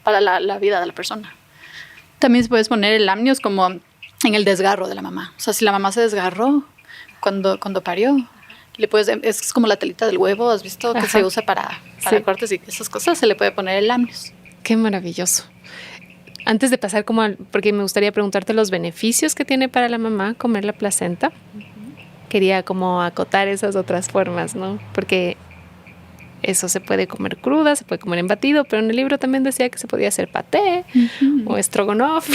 para la vida de la persona. También puedes poner el amnios como en el desgarro de la mamá. O sea, si la mamá se desgarró cuando parió, es como la telita del huevo, ¿has visto? Ajá. Que se usa para cortes y esas cosas, se le puede poner el amnios. Qué maravilloso. Antes de pasar porque me gustaría preguntarte los beneficios que tiene para la mamá comer la placenta, quería como acotar esas otras formas, ¿no? Porque eso se puede comer cruda, se puede comer en batido, pero en el libro también decía que se podía hacer paté o stroganoff.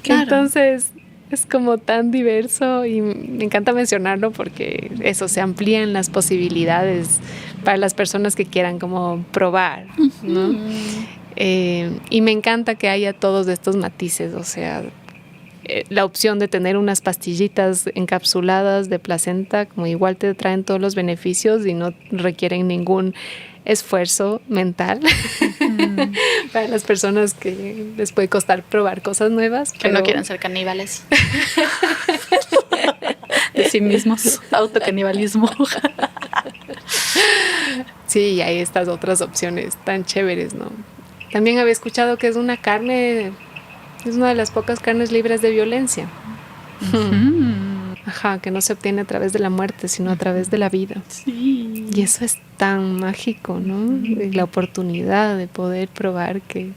Claro. Entonces, Es como tan diverso y me encanta mencionarlo porque eso, se amplían las posibilidades para las personas que quieran como probar, ¿no? Y me encanta que haya todos estos matices, o sea, la opción de tener unas pastillitas encapsuladas de placenta, como igual te traen todos los beneficios y no requieren ningún esfuerzo mental para las personas que les puede costar probar cosas nuevas. Que no quieren ser caníbales. De sí mismos, autocanibalismo. Sí, hay estas otras opciones tan chéveres, ¿no? También había escuchado que es una de las pocas carnes libres de violencia. Ajá, que no se obtiene a través de la muerte, sino a través de la vida. Sí. Y eso es tan mágico, ¿no? La oportunidad de poder probar que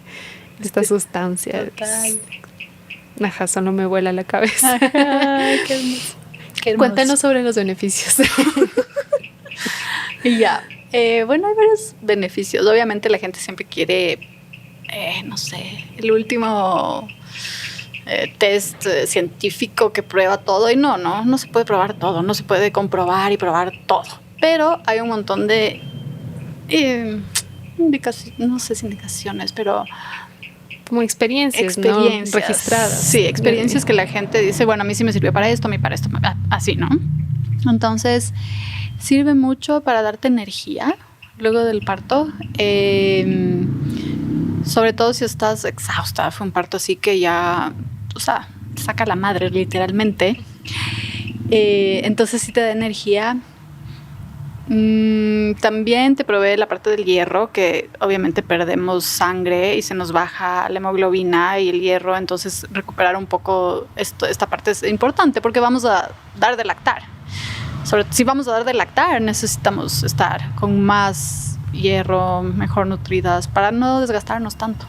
esta sustancia... Ajá, solo me vuela la cabeza. Ay, qué hermoso. Qué hermoso. Cuéntanos sobre los beneficios. Y ya. Bueno, hay varios beneficios. Obviamente la gente siempre quiere, no sé, el último test científico que prueba todo. Y no se puede probar todo. No se puede comprobar y probar todo. Pero hay un montón de indicaciones, no sé si indicaciones, pero... Como experiencias, ¿no? Registradas. Sí, experiencias que la gente dice, bueno, a mí sí me sirvió para esto, a mí para esto, así, ¿no? Entonces, sirve mucho para darte energía luego del parto. Sobre todo si estás exhausta. Fue un parto así que ya, o sea, saca la madre literalmente. Entonces sí te da energía. También te provee la parte del hierro, que obviamente perdemos sangre y se nos baja la hemoglobina y el hierro, entonces recuperar un poco esta parte es importante porque vamos a dar de lactar. Si vamos a dar de lactar, necesitamos estar con más hierro, mejor nutridas para no desgastarnos tanto.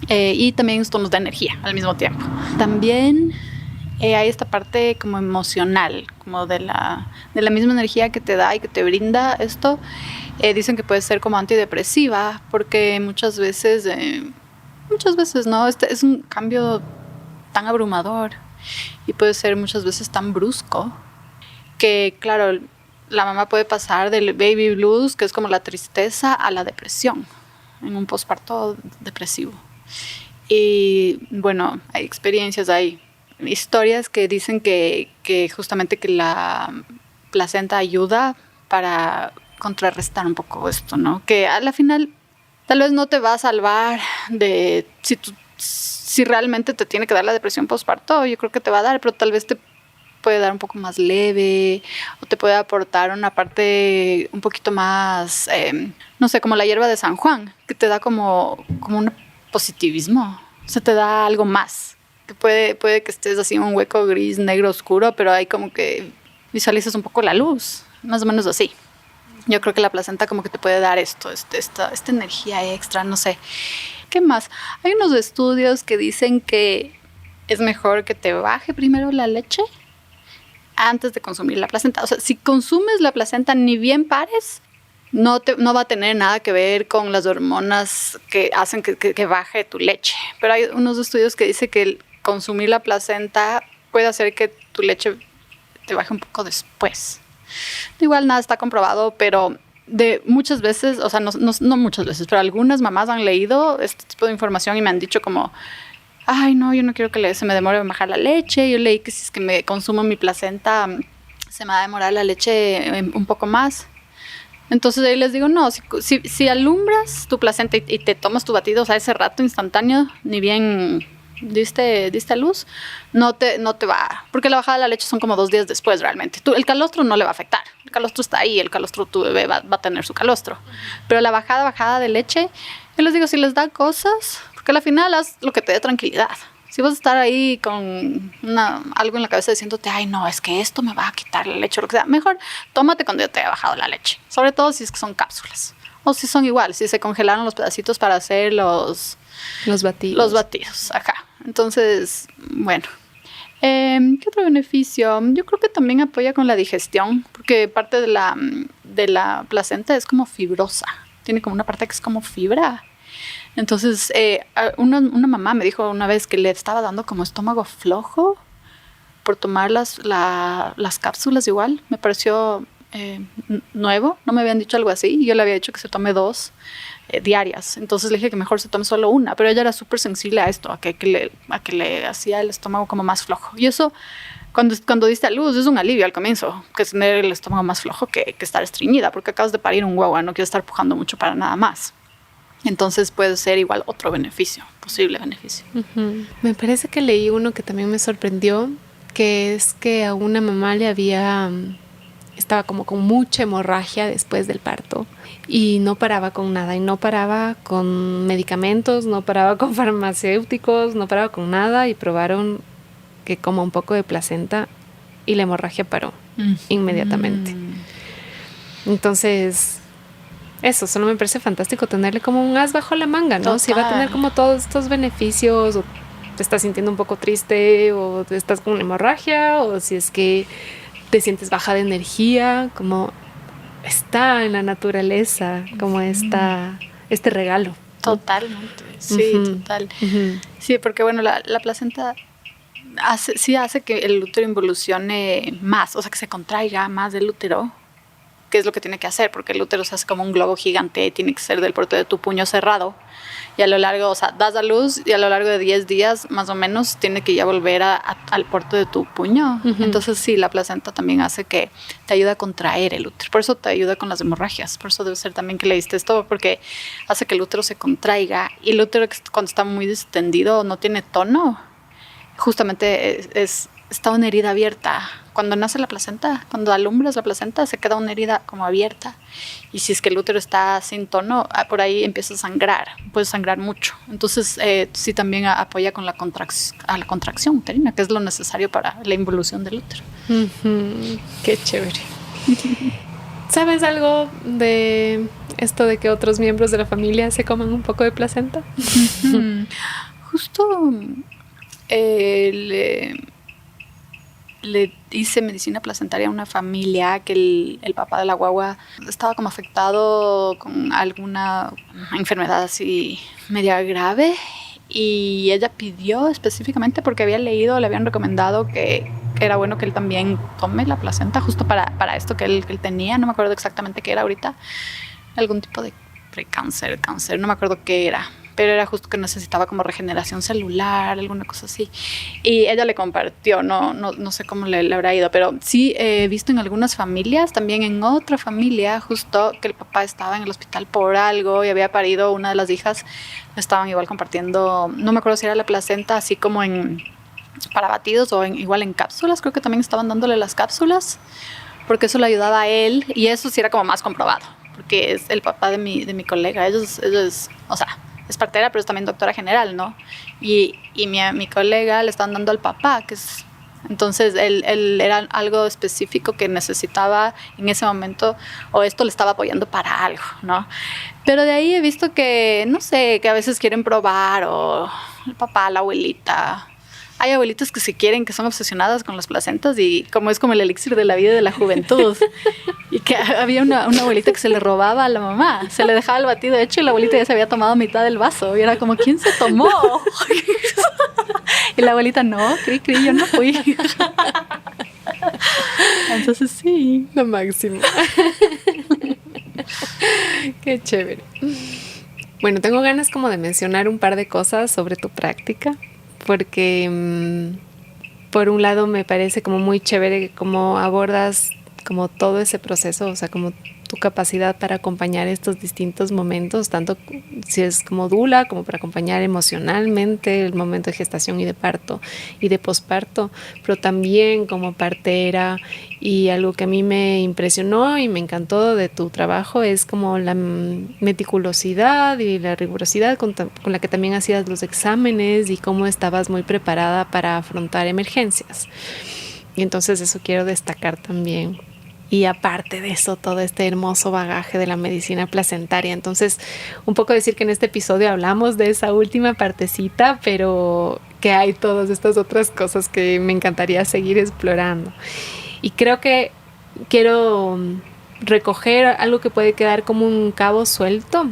Y también esto nos da energía al mismo tiempo. También hay esta parte como emocional, como de la misma energía que te da y que te brinda esto. Dicen que puede ser como antidepresiva, porque muchas veces no, este es un cambio tan abrumador y puede ser muchas veces tan brusco que, claro, la mamá puede pasar del baby blues, que es como la tristeza, a la depresión en un posparto depresivo. Y bueno, hay experiencias ahí. Historias que dicen que justamente que la placenta ayuda para contrarrestar un poco esto, ¿no? Que a la final tal vez no te va a salvar de si realmente te tiene que dar la depresión postparto, yo creo que te va a dar, pero tal vez te puede dar un poco más leve o te puede aportar una parte un poquito más, no sé, como la hierba de San Juan, que te da como un positivismo, o sea, te da algo más. Que puede que estés así en un hueco gris, negro, oscuro, pero ahí como que visualizas un poco la luz, más o menos así. Yo creo que la placenta como que te puede dar esta energía extra, no sé. ¿Qué más? Hay unos estudios que dicen que es mejor que te baje primero la leche antes de consumir la placenta. O sea, si consumes la placenta ni bien pares, no va a tener nada que ver con las hormonas que hacen que baje tu leche. Pero hay unos estudios que dicen que consumir la placenta puede hacer que tu leche te baje un poco después. Igual nada está comprobado, pero de muchas veces, o sea, no muchas veces, pero algunas mamás han leído este tipo de información y me han dicho como, ay, no, yo no quiero que se me demore en bajar la leche. Yo leí que si es que me consumo mi placenta, se me va a demorar la leche un poco más. Entonces ahí les digo, no, si alumbras tu placenta y te tomas tu batido, o sea, ese rato instantáneo, ni bien diste a luz, no te va, porque la bajada de la leche son como 2 días después realmente. El calostro no le va a afectar, el calostro está ahí, el calostro, tu bebé va a tener su calostro, pero la bajada de leche, yo les digo, si les da cosas, porque al final haz lo que te dé tranquilidad. Si vas a estar ahí con algo en la cabeza diciéndote, ay, no, es que esto me va a quitar la leche o lo que sea, mejor tómate cuando ya te haya bajado la leche. Sobre todo si es que son cápsulas. O si son igual, si se congelaron los pedacitos para hacer los batidos. Los batidos, ajá. Entonces, bueno. ¿Qué otro beneficio? Yo creo que también apoya con la digestión, porque parte de la placenta es como fibrosa. Tiene como una parte que es como fibra. Entonces, una mamá me dijo una vez que le estaba dando como estómago flojo por tomar las cápsulas igual. Me pareció nuevo, no me habían dicho algo así. Yo le había dicho que se tome 2 diarias, entonces le dije que mejor se tome solo una, pero ella era súper sensible a esto, a que le hacía el estómago como más flojo. Y eso, cuando diste a luz, es un alivio al comienzo, que es tener el estómago más flojo que estar estreñida, porque acabas de parir un guagua, no quieres estar pujando mucho para nada más. Entonces puede ser igual otro beneficio, posible beneficio. Uh-huh. Me parece que leí uno que también me sorprendió, que es que a una mamá estaba como con mucha hemorragia después del parto y no paraba con nada, y no paraba con medicamentos, no paraba con farmacéuticos, no paraba con nada, y probaron que coma un poco de placenta y la hemorragia paró inmediatamente. Entonces, eso solo me parece fantástico, tenerle como un as bajo la manga, ¿no? Total. Si va a tener como todos estos beneficios, o te estás sintiendo un poco triste, o te estás con una hemorragia, o si es que te sientes baja de energía, como está en la naturaleza, como este regalo. Totalmente, sí, total. Sí, porque bueno, la placenta hace que el útero involucione más, o sea, que se contraiga más el útero, que es lo que tiene que hacer, porque el útero se hace como un globo gigante, tiene que ser del puerto de tu puño cerrado, y a lo largo, o sea, das a luz y a lo largo de 10 días más o menos tiene que ya volver al puerto de tu puño. Entonces sí, la placenta también hace que te ayuda a contraer el útero, por eso te ayuda con las hemorragias, por eso debe ser también que leíste esto, porque hace que el útero se contraiga, y el útero cuando está muy distendido no tiene tono, justamente está una herida abierta. Cuando nace la placenta, cuando alumbras la placenta, se queda una herida como abierta. Y si es que el útero está sin tono, por ahí empieza a sangrar. Puede sangrar mucho. Entonces, sí también apoya con a la contracción uterina, que es lo necesario para la involución del útero. Qué chévere. ¿Sabes algo de esto de que otros miembros de la familia se coman un poco de placenta? Justo le hice medicina placentaria a una familia que el papá de la guagua estaba como afectado con alguna enfermedad así media grave, y ella pidió específicamente porque había leído, le habían recomendado que era bueno que él también tome la placenta justo para esto que él tenía. No me acuerdo exactamente qué era ahorita, algún tipo de cáncer, no me acuerdo qué era, pero era justo que necesitaba como regeneración celular, alguna cosa así. Y ella le compartió, no sé cómo le habrá ido, pero sí he visto en algunas familias, también en otra familia, justo que el papá estaba en el hospital por algo y había parido una de las hijas, estaban igual compartiendo, no me acuerdo si era la placenta, así como para batidos o igual en cápsulas, creo que también estaban dándole las cápsulas, porque eso le ayudaba a él, y eso sí era como más comprobado, porque es el papá de mi colega, ellos, o sea, es partera, pero es también doctora general, ¿no? Y mi colega le estaban dando al papá, entonces él era algo específico que necesitaba en ese momento, o esto le estaba apoyando para algo, ¿no? Pero de ahí he visto que, no sé, que a veces quieren probar, o el papá, la abuelita. Hay abuelitas que se quieren, que son obsesionadas con las placentas, y como es como el elixir de la vida y de la juventud. Y que había una abuelita que se le robaba a la mamá, se le dejaba el batido hecho y la abuelita ya se había tomado mitad del vaso. Y era como, ¿quién se tomó? Y la abuelita, no, cri, yo no fui. Entonces sí. Lo máximo. Qué chévere. Bueno, tengo ganas como de mencionar un par de cosas sobre tu práctica, porque por un lado me parece como muy chévere cómo abordas como todo ese proceso, o sea, como tu capacidad para acompañar estos distintos momentos, tanto si es como dula, como para acompañar emocionalmente el momento de gestación y de parto y de posparto, pero también como partera. Y algo que a mí me impresionó y me encantó de tu trabajo es como la meticulosidad y la rigurosidad con la que también hacías los exámenes, y cómo estabas muy preparada para afrontar emergencias. Y entonces eso quiero destacar también. Y aparte de eso, todo este hermoso bagaje de la medicina placentaria. Entonces, un poco decir que en este episodio hablamos de esa última partecita, pero que hay todas estas otras cosas que me encantaría seguir explorando. Y creo que quiero recoger algo que puede quedar como un cabo suelto.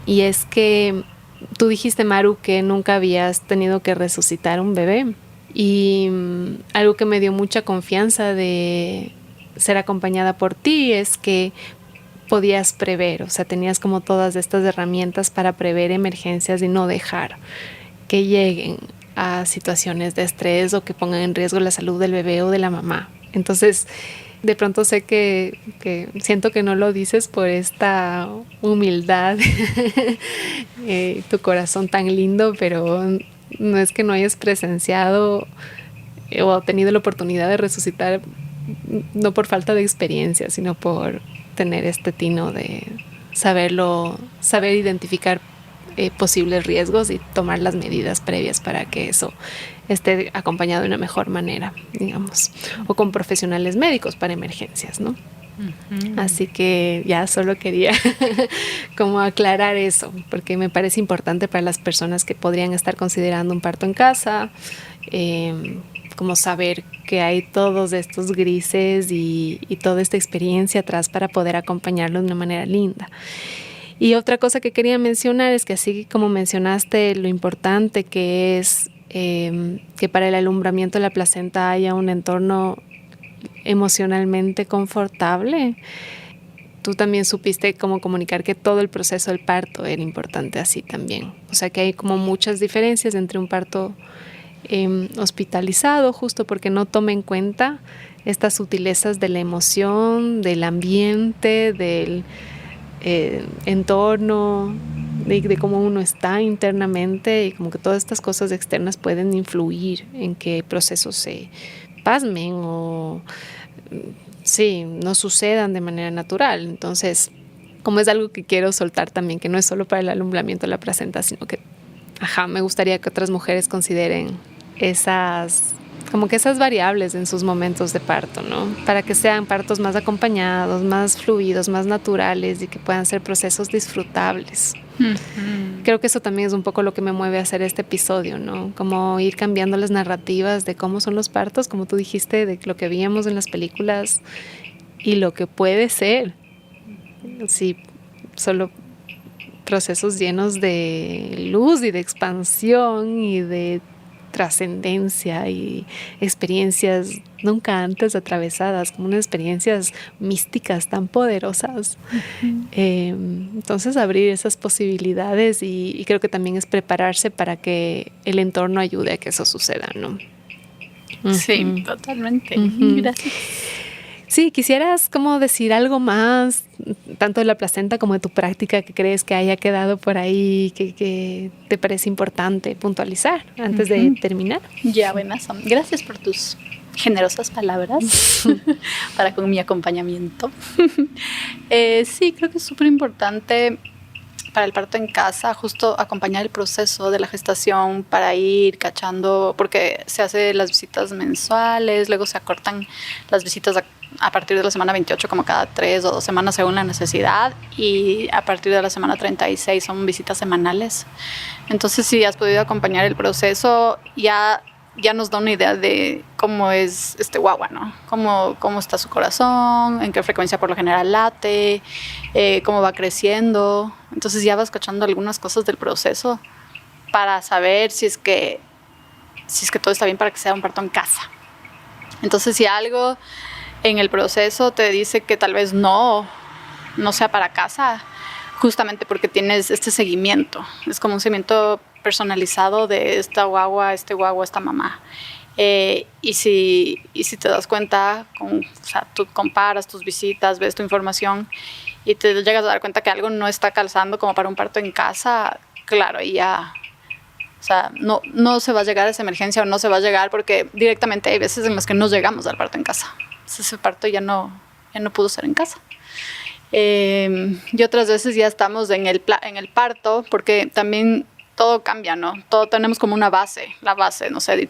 Y es que tú dijiste, Maru, que nunca habías tenido que resucitar un bebé. Y algo que me dio mucha confianza de ser acompañada por ti es que podías prever, o sea, tenías como todas estas herramientas para prever emergencias y no dejar que lleguen a situaciones de estrés o que pongan en riesgo la salud del bebé o de la mamá. Entonces, de pronto sé que siento que no lo dices por esta humildad, tu corazón tan lindo, pero no es que no hayas presenciado o tenido la oportunidad de resucitar, no por falta de experiencia, sino por tener este tino de saber identificar posibles riesgos y tomar las medidas previas para que eso esté acompañado de una mejor manera, digamos, o con profesionales médicos para emergencias, ¿no? Uh-huh. Así que ya solo quería como aclarar eso, porque me parece importante para las personas que podrían estar considerando un parto en casa, como saber que hay todos estos grises y toda esta experiencia atrás para poder acompañarlo de una manera linda. Y otra cosa que quería mencionar es que así como mencionaste lo importante que es que para el alumbramiento de la placenta haya un entorno emocionalmente confortable, tú también supiste cómo comunicar que todo el proceso del parto era importante así también. O sea que hay como muchas diferencias entre un parto hospitalizado, justo porque no toma en cuenta estas sutilezas de la emoción, del ambiente, del entorno, de cómo uno está internamente, y como que todas estas cosas externas pueden influir en que procesos se pasmen o sí, no sucedan de manera natural. Entonces, como es algo que quiero soltar también, que no es solo para el alumbramiento de la placenta, sino que me gustaría que otras mujeres consideren esas variables en sus momentos de parto, ¿no? Para que sean partos más acompañados, más fluidos, más naturales y que puedan ser procesos disfrutables. Uh-huh. Creo que eso también es un poco lo que me mueve a hacer este episodio, ¿no? Como ir cambiando las narrativas de cómo son los partos, como tú dijiste, de lo que veíamos en las películas y lo que puede ser. Sí, solo procesos llenos de luz y de expansión y de trascendencia y experiencias nunca antes atravesadas, como unas experiencias místicas tan poderosas. Uh-huh. Entonces abrir esas posibilidades y creo que también es prepararse para que el entorno ayude a que eso suceda, ¿no? Sí, uh-huh. Totalmente. Uh-huh. Gracias. Sí, ¿quisieras como decir algo más, tanto de la placenta como de tu práctica, que crees que haya quedado por ahí, que te parece importante puntualizar antes uh-huh. de terminar? Ya, buenas. Gracias por tus generosas palabras para con mi acompañamiento. Sí, creo que es súper importante para el parto en casa, justo acompañar el proceso de la gestación para ir cachando, porque se hacen las visitas mensuales, luego se acortan las visitas a partir de la semana 28 como cada 3 o 2 semanas según la necesidad, y a partir de la semana 36 son visitas semanales. Entonces, si has podido acompañar el proceso, ya nos da una idea de cómo es este guagua, ¿no? Cómo está su corazón, en qué frecuencia por lo general late, cómo va creciendo. Entonces ya vas cachando algunas cosas del proceso para saber si es que todo está bien para que sea un parto en casa. Entonces, si algo en el proceso te dice que tal vez no sea para casa, justamente porque tienes este seguimiento. Es como un seguimiento personalizado de esta guagua, esta mamá. Y si te das cuenta, tú comparas tus visitas, ves tu información y te llegas a dar cuenta que algo no está calzando como para un parto en casa, claro, y ya, no se va a llegar a esa emergencia o no se va a llegar, porque directamente hay veces en las que no llegamos al parto en casa. Ese parto ya no pudo ser en casa. Y otras veces ya estamos en el parto, porque también todo cambia, ¿no? Todo tenemos como una base, la base, no sé,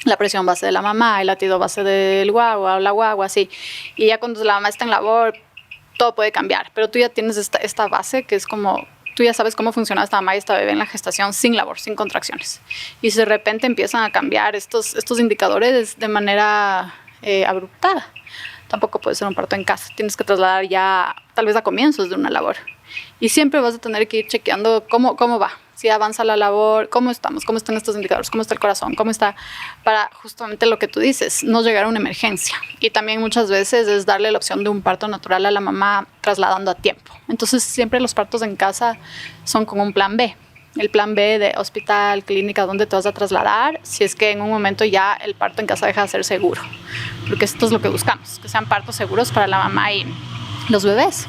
la presión base de la mamá, el latido base del guagua o la guagua, así. Y ya cuando la mamá está en labor, todo puede cambiar, pero tú ya tienes esta base que es como, tú ya sabes cómo funciona esta mamá y esta bebé en la gestación sin labor, sin contracciones. Y si de repente empiezan a cambiar estos indicadores de manera abrupta, tampoco puede ser un parto en casa. Tienes que trasladar ya tal vez a comienzos de una labor. Y siempre vas a tener que ir chequeando cómo va. si avanza la labor, cómo estamos, cómo están estos indicadores, cómo está el corazón, cómo está, para justamente lo que tú dices, no llegar a una emergencia. Y también muchas veces es darle la opción de un parto natural a la mamá trasladando a tiempo. Entonces siempre los partos en casa son con un plan B. El plan B de hospital, clínica, ¿dónde te vas a trasladar? Si es que en un momento ya el parto en casa deja de ser seguro. Porque esto es lo que buscamos, que sean partos seguros para la mamá y los bebés.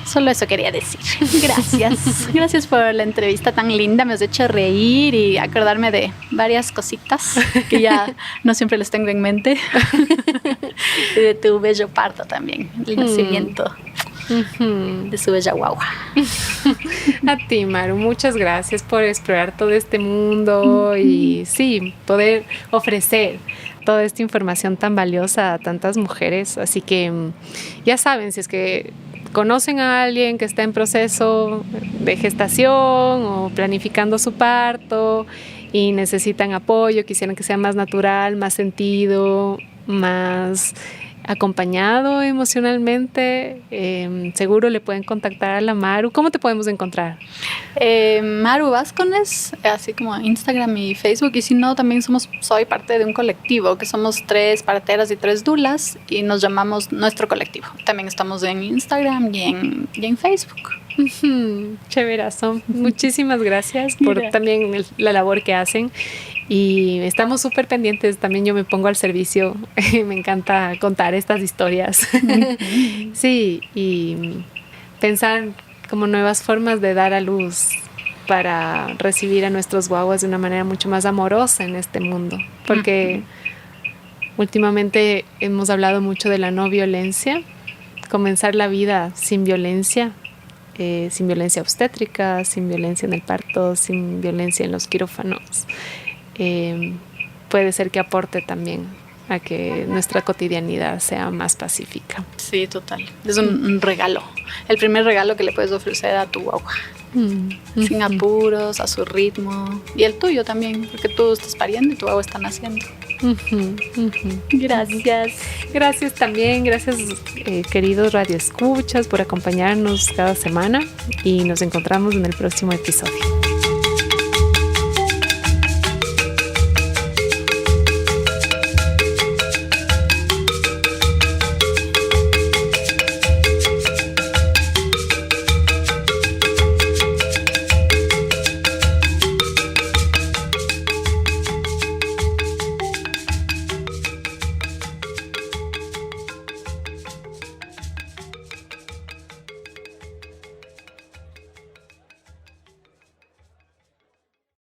Solo eso quería decir. Gracias. Gracias por la entrevista tan linda. Me has hecho reír y acordarme de varias cositas que ya no siempre les tengo en mente. Y de tu bello parto también, el nacimiento de su bella guagua. A ti, Maru, muchas gracias por explorar todo este mundo y sí, poder ofrecer toda esta información tan valiosa a tantas mujeres. Así que ya saben, si es que conocen a alguien que está en proceso de gestación o planificando su parto y necesitan apoyo, quisieran que sea más natural, más sentido, más acompañado emocionalmente, seguro le pueden contactar a la Maru. ¿Cómo te podemos encontrar? Maru Vázquez, así como Instagram y Facebook, y si no, también soy parte de un colectivo, que somos 3 parteras y 3 dulas, y nos llamamos Nuestro Colectivo. También estamos en Instagram y en Facebook. Chéverazo. Muchísimas gracias por también la labor que hacen. Y estamos súper pendientes, también yo me pongo al servicio, me encanta contar estas historias. Sí, y pensar como nuevas formas de dar a luz para recibir a nuestros guaguas de una manera mucho más amorosa en este mundo, porque últimamente hemos hablado mucho de la no violencia, comenzar la vida sin violencia obstétrica, sin violencia en el parto, sin violencia en los quirófanos. Puede ser que aporte también a que nuestra cotidianidad sea más pacífica. Sí, total. Es un regalo. El primer regalo que le puedes ofrecer a tu guagua. Sin apuros, a su ritmo. Y el tuyo también, porque tú estás pariendo y tu guagua está naciendo. Gracias. Gracias también, gracias queridos radioescuchas por acompañarnos cada semana y nos encontramos en el próximo episodio.